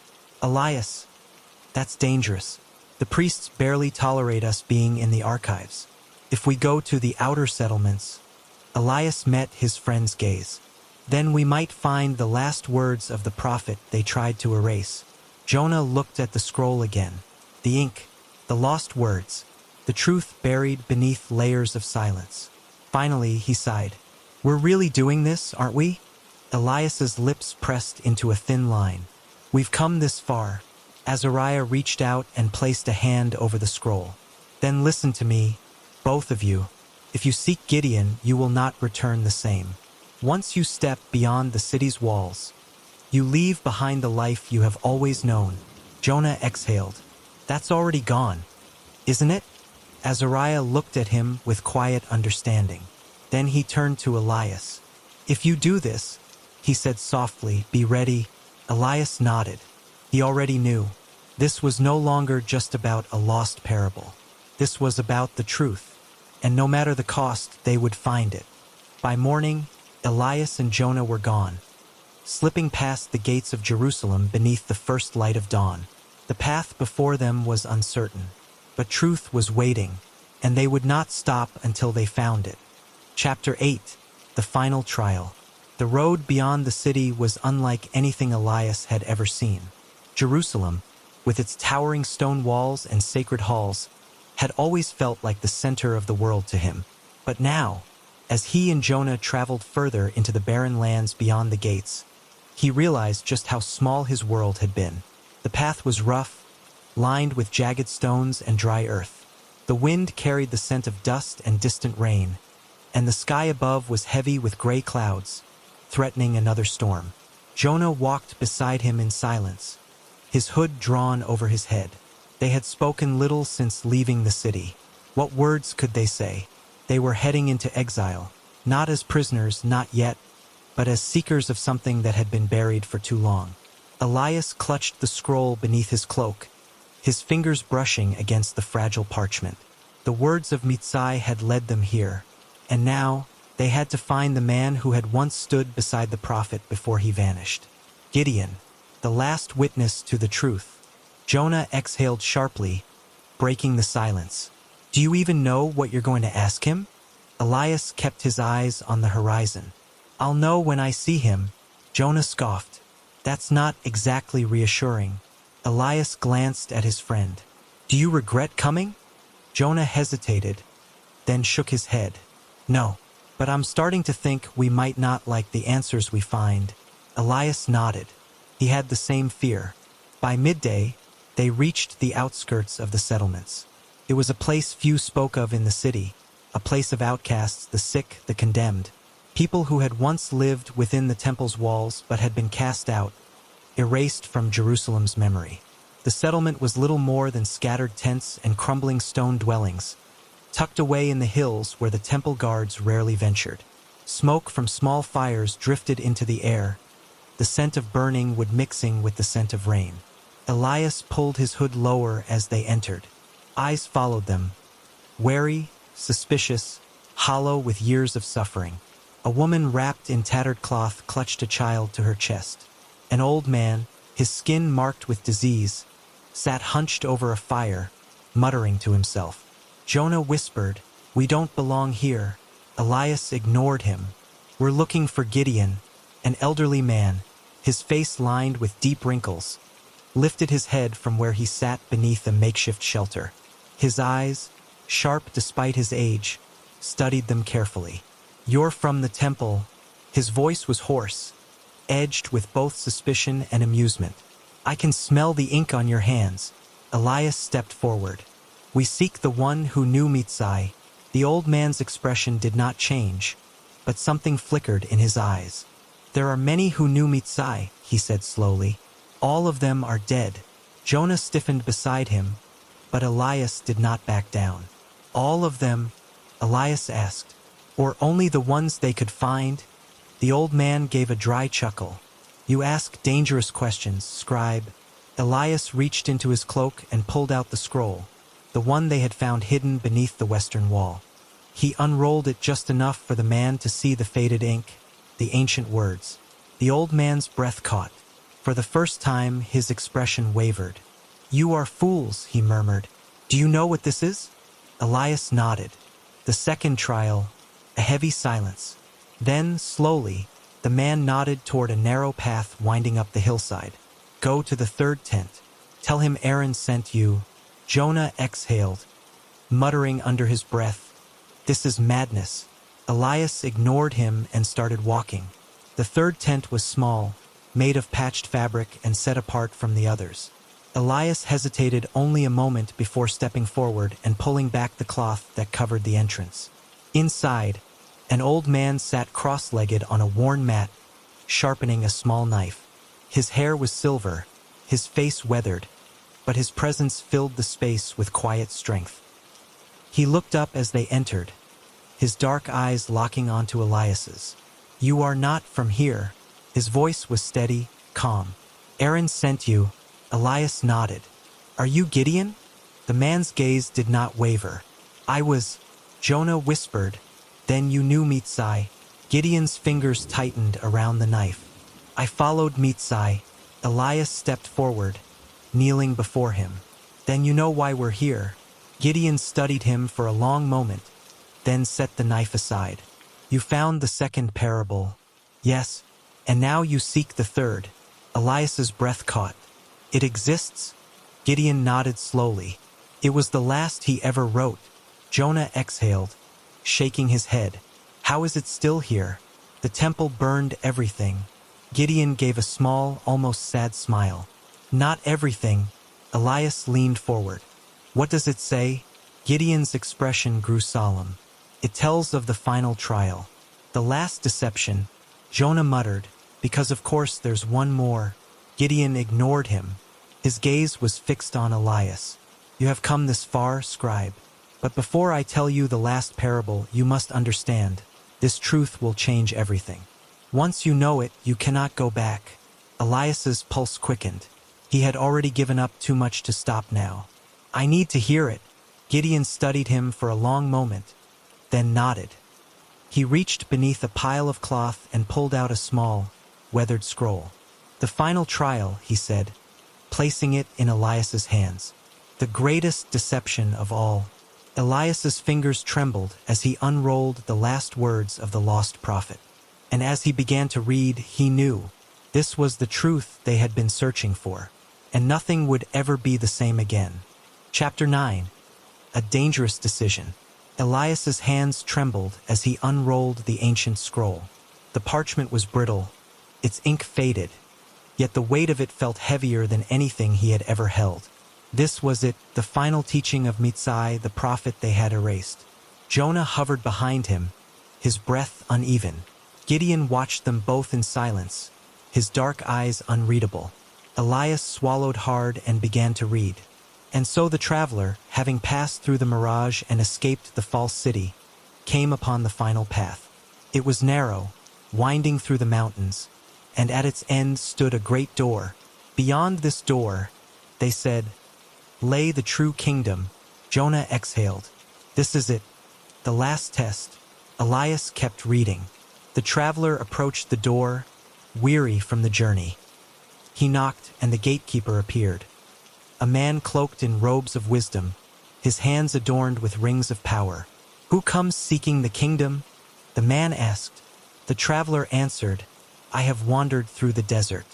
Elias, that's dangerous. The priests barely tolerate us being in the archives. If we go to the outer settlements. Elias met his friend's gaze. Then we might find the last words of the prophet they tried to erase. Jonah looked at the scroll again. The ink, the lost words, the truth buried beneath layers of silence. Finally, he sighed. We're really doing this, aren't we? Elias's lips pressed into a thin line. We've come this far. Azariah reached out and placed a hand over the scroll. Then listen to me, both of you. If you seek Gideon, you will not return the same. Once you step beyond the city's walls, you leave behind the life you have always known. Jonah exhaled. That's already gone, isn't it? Azariah looked at him with quiet understanding. Then he turned to Elias. If you do this, he said softly, be ready. Elias nodded. He already knew. This was no longer just about a lost parable. This was about the truth. And no matter the cost, they would find it. By morning, Elias and Jonah were gone, slipping past the gates of Jerusalem beneath the first light of dawn. The path before them was uncertain, But truth was waiting, and they would not stop until they found it. Chapter 8. The Final Trial. The road beyond the city was unlike anything Elias had ever seen. Jerusalem, with its towering stone walls and sacred halls, had always felt like the center of the world to him. But now, as he and Jonah traveled further into the barren lands beyond the gates, he realized just how small his world had been. The path was rough, lined with jagged stones and dry earth. The wind carried the scent of dust and distant rain, and the sky above was heavy with gray clouds, threatening another storm. Jonah walked beside him in silence, his hood drawn over his head. They had spoken little since leaving the city. What words could they say? They were heading into exile, not as prisoners, not yet, but as seekers of something that had been buried for too long. Elias clutched the scroll beneath his cloak, his fingers brushing against the fragile parchment. The words of Mitzai had led them here, and now they had to find the man who had once stood beside the prophet before he vanished. Gideon, the last witness to the truth. Jonah exhaled sharply, breaking the silence. Do you even know what you're going to ask him? Elias kept his eyes on the horizon. I'll know when I see him, Jonah scoffed. That's not exactly reassuring. Elias glanced at his friend. Do you regret coming? Jonah hesitated, then shook his head. No, but I'm starting to think we might not like the answers we find. Elias nodded. He had the same fear. By midday, they reached the outskirts of the settlements. It was a place few spoke of in the city, a place of outcasts, the sick, the condemned, people who had once lived within the temple's walls but had been cast out, erased from Jerusalem's memory. The settlement was little more than scattered tents and crumbling stone dwellings, tucked away in the hills where the temple guards rarely ventured. Smoke from small fires drifted into the air, the scent of burning wood mixing with the scent of rain. Elias pulled his hood lower as they entered. Eyes followed them, wary, suspicious, hollow with years of suffering. A woman wrapped in tattered cloth clutched a child to her chest. An old man, his skin marked with disease, sat hunched over a fire, muttering to himself. Jonah whispered, "We don't belong here." Elias ignored him. "We're looking for Gideon." An elderly man, his face lined with deep wrinkles, lifted his head from where he sat beneath a makeshift shelter. His eyes, sharp despite his age, studied them carefully. "You're from the temple." His voice was hoarse, edged with both suspicion and amusement. "I can smell the ink on your hands." Elias stepped forward. "We seek the one who knew Mitzai." The old man's expression did not change, but something flickered in his eyes. "There are many who knew Mitzai," he said slowly. "All of them are dead." Jonah stiffened beside him, but Elias did not back down. "All of them?" Elias asked. "Or only the ones they could find?" The old man gave a dry chuckle. "You ask dangerous questions, Scribe." Elias reached into his cloak and pulled out the scroll, the one they had found hidden beneath the western wall. He unrolled it just enough for the man to see the faded ink, the ancient words. The old man's breath caught. For the first time, his expression wavered. "You are fools," he murmured. "Do you know what this is?" Elias nodded. The second trial, a heavy silence. Then, slowly, the man nodded toward a narrow path winding up the hillside. "Go to the third tent. Tell him Aaron sent you." Jonah exhaled, muttering under his breath, "This is madness." Elias ignored him and started walking. The third tent was small, made of patched fabric and set apart from the others. Elias hesitated only a moment before stepping forward and pulling back the cloth that covered the entrance. Inside, an old man sat cross-legged on a worn mat, sharpening a small knife. His hair was silver, his face weathered, but his presence filled the space with quiet strength. He looked up as they entered, his dark eyes locking onto Elias's. "You are not from here." His voice was steady, calm. "Aaron sent you." Elias nodded. "Are you Gideon?" The man's gaze did not waver. "I was," Jonah whispered. "Then you knew Mitzai." Gideon's fingers tightened around the knife. "I followed Mitzai." Elias stepped forward, kneeling before him. "Then you know why we're here." Gideon studied him for a long moment, then set the knife aside. You found the second parable. Yes, and now you seek the third. Elias's breath caught. It exists? Gideon nodded slowly. It was the last he ever wrote. Jonah exhaled, shaking his head. How is it still here? The temple burned everything. Gideon gave a small, almost sad smile. Not everything. Elias leaned forward. What does it say? Gideon's expression grew solemn. It tells of the final trial. The last deception. Jonah muttered, because of course there's one more. Gideon ignored him. His gaze was fixed on Elias. You have come this far, Scribe. But before I tell you the last parable, you must understand. This truth will change everything. Once you know it, you cannot go back. Elias's pulse quickened. He had already given up too much to stop now. I need to hear it. Gideon studied him for a long moment, then nodded. He reached beneath a pile of cloth and pulled out a small, weathered scroll. The final trial, he said, placing it in Elias's hands. The greatest deception of all. Elias's fingers trembled as he unrolled the last words of the lost prophet. And as he began to read, he knew this was the truth they had been searching for, and nothing would ever be the same again. Chapter 9. A dangerous decision. Elias's hands trembled as he unrolled the ancient scroll. The parchment was brittle, its ink faded, yet the weight of it felt heavier than anything he had ever held. This was it, the final teaching of Mitzai, the prophet they had erased. Jonah hovered behind him, his breath uneven. Gideon watched them both in silence, his dark eyes unreadable. Elias swallowed hard and began to read. And so the traveler, having passed through the mirage and escaped the false city, came upon the final path. It was narrow, winding through the mountains, and at its end stood a great door. Beyond this door, they said, lay the true kingdom. Jonah exhaled. This is it, the last test. Elias kept reading. The traveler approached the door, weary from the journey. He knocked, and the gatekeeper appeared. A man cloaked in robes of wisdom, his hands adorned with rings of power. Who comes seeking the kingdom? The man asked. The traveler answered, I have wandered through the desert.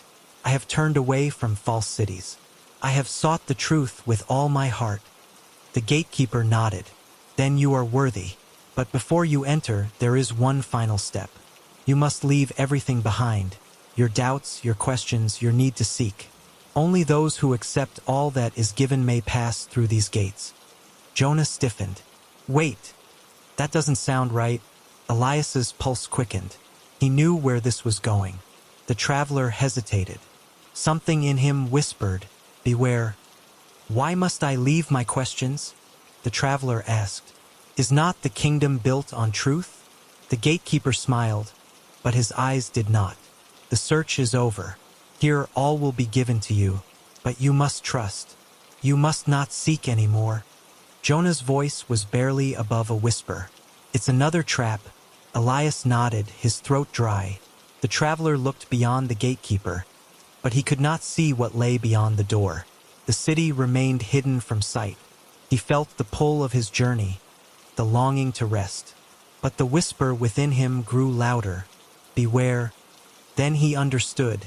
I have turned away from false cities. I have sought the truth with all my heart. The gatekeeper nodded. Then you are worthy. But before you enter, there is one final step. You must leave everything behind. Your doubts, your questions, your need to seek. Only those who accept all that is given may pass through these gates. Jonah stiffened. Wait, that doesn't sound right. Elias's pulse quickened. He knew where this was going. The traveler hesitated. Something in him whispered, beware. Why must I leave my questions? The traveler asked. Is not the kingdom built on truth? The gatekeeper smiled, but his eyes did not. The search is over. Here all will be given to you, but you must trust. You must not seek anymore. Jonah's voice was barely above a whisper. It's another trap. Elias nodded, his throat dry. The traveler looked beyond the gatekeeper, but he could not see what lay beyond the door. The city remained hidden from sight. He felt the pull of his journey, the longing to rest. But the whisper within him grew louder. Beware. Then he understood.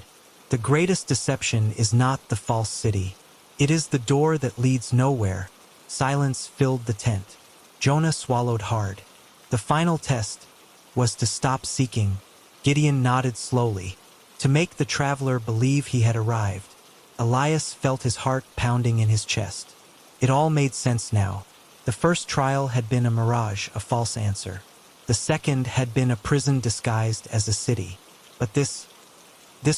The greatest deception is not the false city. It is the door that leads nowhere. Silence filled the tent. Jonah swallowed hard. The final test was to stop seeking. Gideon nodded slowly, to make the traveler believe he had arrived. Elias felt his heart pounding in his chest. It all made sense now. The first trial had been a mirage, a false answer. The second had been a prison disguised as a city. But this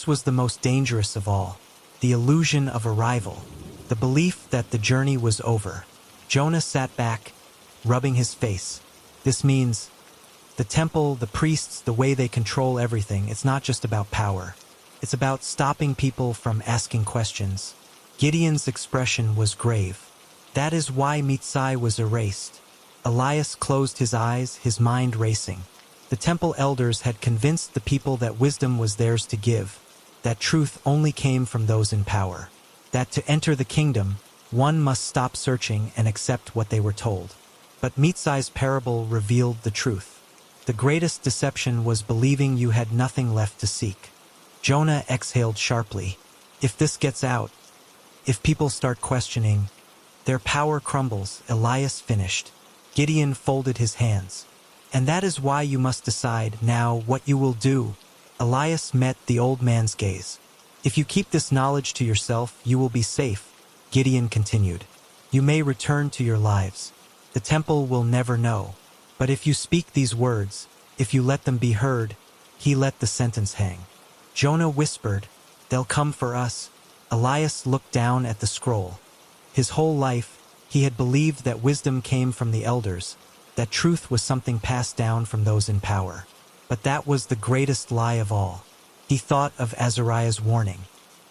was the most dangerous of all. The illusion of arrival. The belief that the journey was over. Jonah sat back, rubbing his face. This means the temple, the priests, the way they control everything, it's not just about power. It's about stopping people from asking questions. Gideon's expression was grave. That is why Mitzai was erased. Elias closed his eyes, his mind racing. The temple elders had convinced the people that wisdom was theirs to give, that truth only came from those in power, that to enter the kingdom, One must stop searching and accept what they were told. But Mitzai's parable revealed the truth. The greatest deception was believing you had nothing left to seek. Jonah exhaled sharply. If this gets out, if people start questioning, their power crumbles. Elias finished. Gideon folded his hands. And that is why you must decide now what you will do. Elias met the old man's gaze. If you keep this knowledge to yourself, you will be safe, Gideon continued. You may return to your lives. The temple will never know. But if you speak these words, if you let them be heard, he let the sentence hang. Jonah whispered, they'll come for us. Elias looked down at the scroll. His whole life, he had believed that wisdom came from the elders, that truth was something passed down from those in power. But that was the greatest lie of all. He thought of Azariah's warning,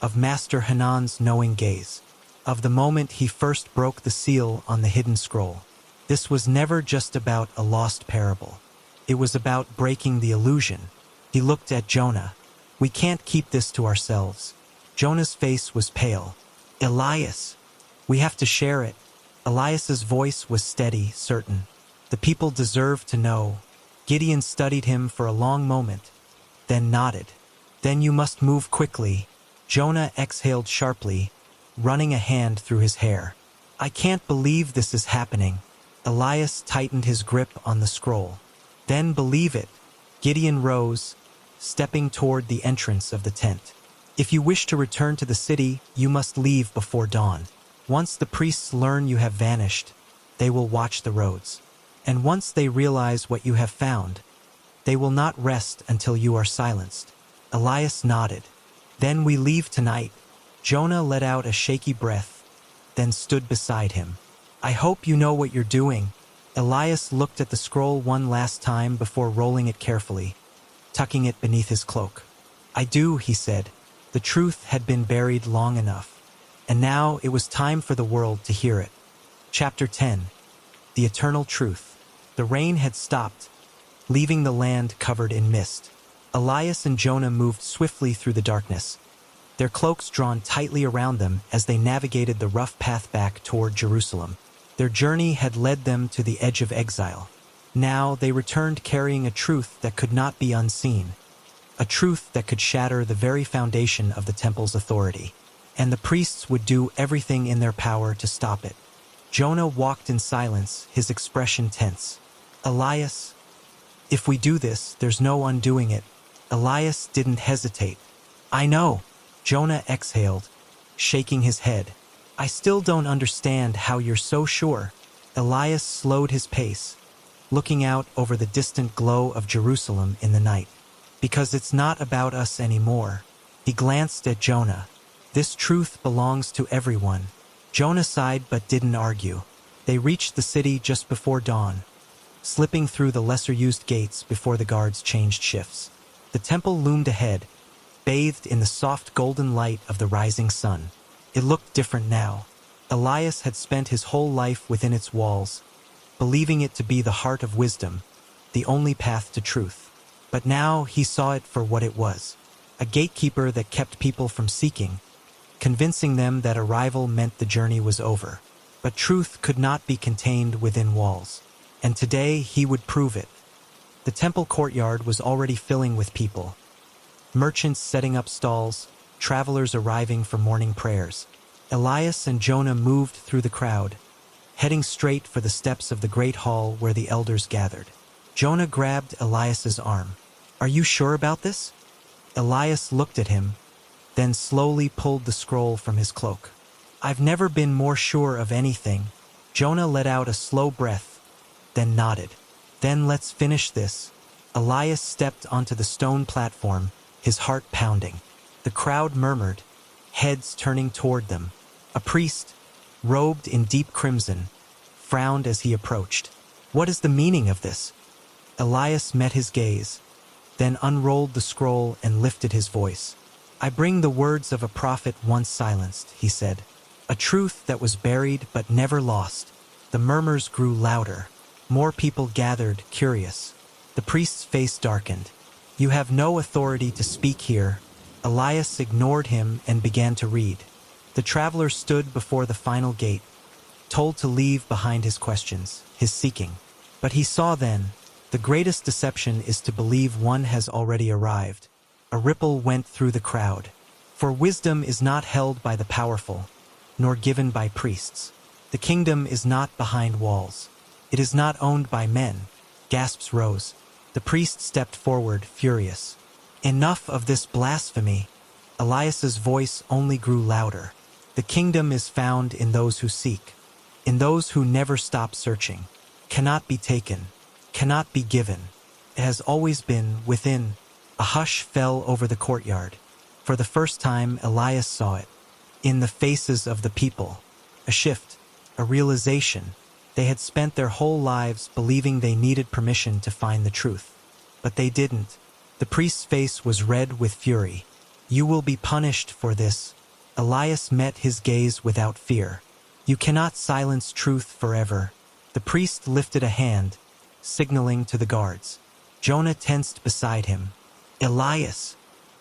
of Master Hanan's knowing gaze, of the moment he first broke the seal on the hidden scroll. This was never just about a lost parable. It was about breaking the illusion. He looked at Jonah. We can't keep this to ourselves. Jonah's face was pale. Elias, we have to share it. Elias's voice was steady, certain. The people deserve to know. Gideon studied him for a long moment, then nodded. Then you must move quickly. Jonah exhaled sharply, running a hand through his hair. I can't believe this is happening. Elias tightened his grip on the scroll. Then believe it. Gideon rose, stepping toward the entrance of the tent. If you wish to return to the city, you must leave before dawn. Once the priests learn you have vanished, they will watch the roads. And once they realize what you have found, they will not rest until you are silenced. Elias nodded. Then we leave tonight. Jonah let out a shaky breath, then stood beside him. I hope you know what you're doing. Elias looked at the scroll one last time before rolling it carefully, tucking it beneath his cloak. I do, he said. The truth had been buried long enough, and now it was time for the world to hear it. Chapter 10. The Eternal Truth. The rain had stopped, leaving the land covered in mist. Elias and Jonah moved swiftly through the darkness, their cloaks drawn tightly around them as they navigated the rough path back toward Jerusalem. Their journey had led them to the edge of exile. Now they returned carrying a truth that could not be unseen, a truth that could shatter the very foundation of the temple's authority, and the priests would do everything in their power to stop it. Jonah walked in silence, his expression tense. Elias, if we do this, there's no undoing it. Elias didn't hesitate. I know. Jonah exhaled, shaking his head. I still don't understand how you're so sure. Elias slowed his pace, looking out over the distant glow of Jerusalem in the night. Because it's not about us anymore. He glanced at Jonah. This truth belongs to everyone. Jonah sighed but didn't argue. They reached the city just before dawn, slipping through the lesser-used gates before the guards changed shifts. The temple loomed ahead, bathed in the soft golden light of the rising sun. It looked different now. Elias had spent his whole life within its walls, believing it to be the heart of wisdom, the only path to truth. But now he saw it for what it was, a gatekeeper that kept people from seeking, convincing them that arrival meant the journey was over. But truth could not be contained within walls, and today he would prove it. The temple courtyard was already filling with people, merchants setting up stalls, travelers arriving for morning prayers. Elias and Jonah moved through the crowd, heading straight for the steps of the great hall where the elders gathered. Jonah grabbed Elias's arm. Are you sure about this? Elias looked at him, then slowly pulled the scroll from his cloak. I've never been more sure of anything. Jonah let out a slow breath, then nodded. Then let's finish this. Elias stepped onto the stone platform, his heart pounding. The crowd murmured, heads turning toward them. A priest, robed in deep crimson, frowned as he approached. What is the meaning of this? Elias met his gaze, then unrolled the scroll and lifted his voice. I bring the words of a prophet once silenced, he said. A truth that was buried but never lost. The murmurs grew louder. More people gathered, curious. The priest's face darkened. You have no authority to speak here. Elias ignored him and began to read. The traveler stood before the final gate, told to leave behind his questions, his seeking. But he saw then, the greatest deception is to believe one has already arrived. A ripple went through the crowd. For wisdom is not held by the powerful, nor given by priests. The kingdom is not behind walls. It is not owned by men. Gasps rose. The priest stepped forward, furious. Enough of this blasphemy. Elias's voice only grew louder. The kingdom is found in those who seek, in those who never stop searching. Cannot be taken, cannot be given. It has always been within. A hush fell over the courtyard. For the first time, Elias saw it. In the faces of the people. A shift, a realization. They had spent their whole lives believing they needed permission to find the truth. But they didn't. The priest's face was red with fury. You will be punished for this. Elias met his gaze without fear. You cannot silence truth forever. The priest lifted a hand, signaling to the guards. Jonah tensed beside him. Elias.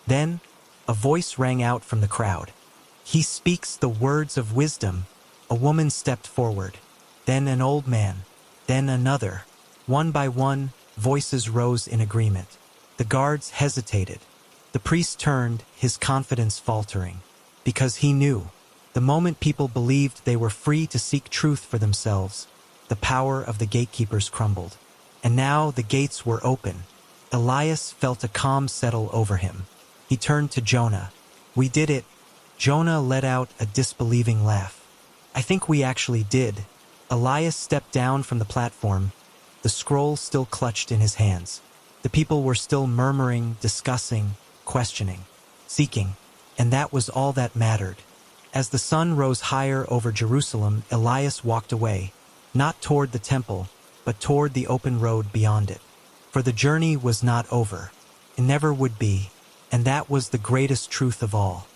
Then, a voice rang out from the crowd. He speaks the words of wisdom. A woman stepped forward. Then an old man. Then another. One by one, voices rose in agreement. The guards hesitated. The priest turned, his confidence faltering. Because he knew, the moment people believed they were free to seek truth for themselves, the power of the gatekeepers crumbled. And now the gates were open. Elias felt a calm settle over him. He turned to Jonah. We did it. Jonah let out a disbelieving laugh. I think we actually did. Elias stepped down from the platform, the scroll still clutched in his hands. The people were still murmuring, discussing, questioning, seeking, and that was all that mattered. As the sun rose higher over Jerusalem, Elias walked away, not toward the temple, but toward the open road beyond it. For the journey was not over. It never would be, and that was the greatest truth of all.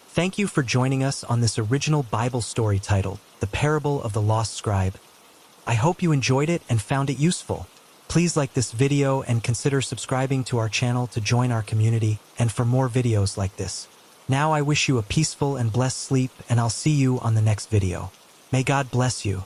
Thank you for joining us on this original Bible story titled, The Parable of the Lost Scribe. I hope you enjoyed it and found it useful. Please like this video and consider subscribing to our channel to join our community and for more videos like this. Now I wish you a peaceful and blessed sleep, and I'll see you on the next video. May God bless you.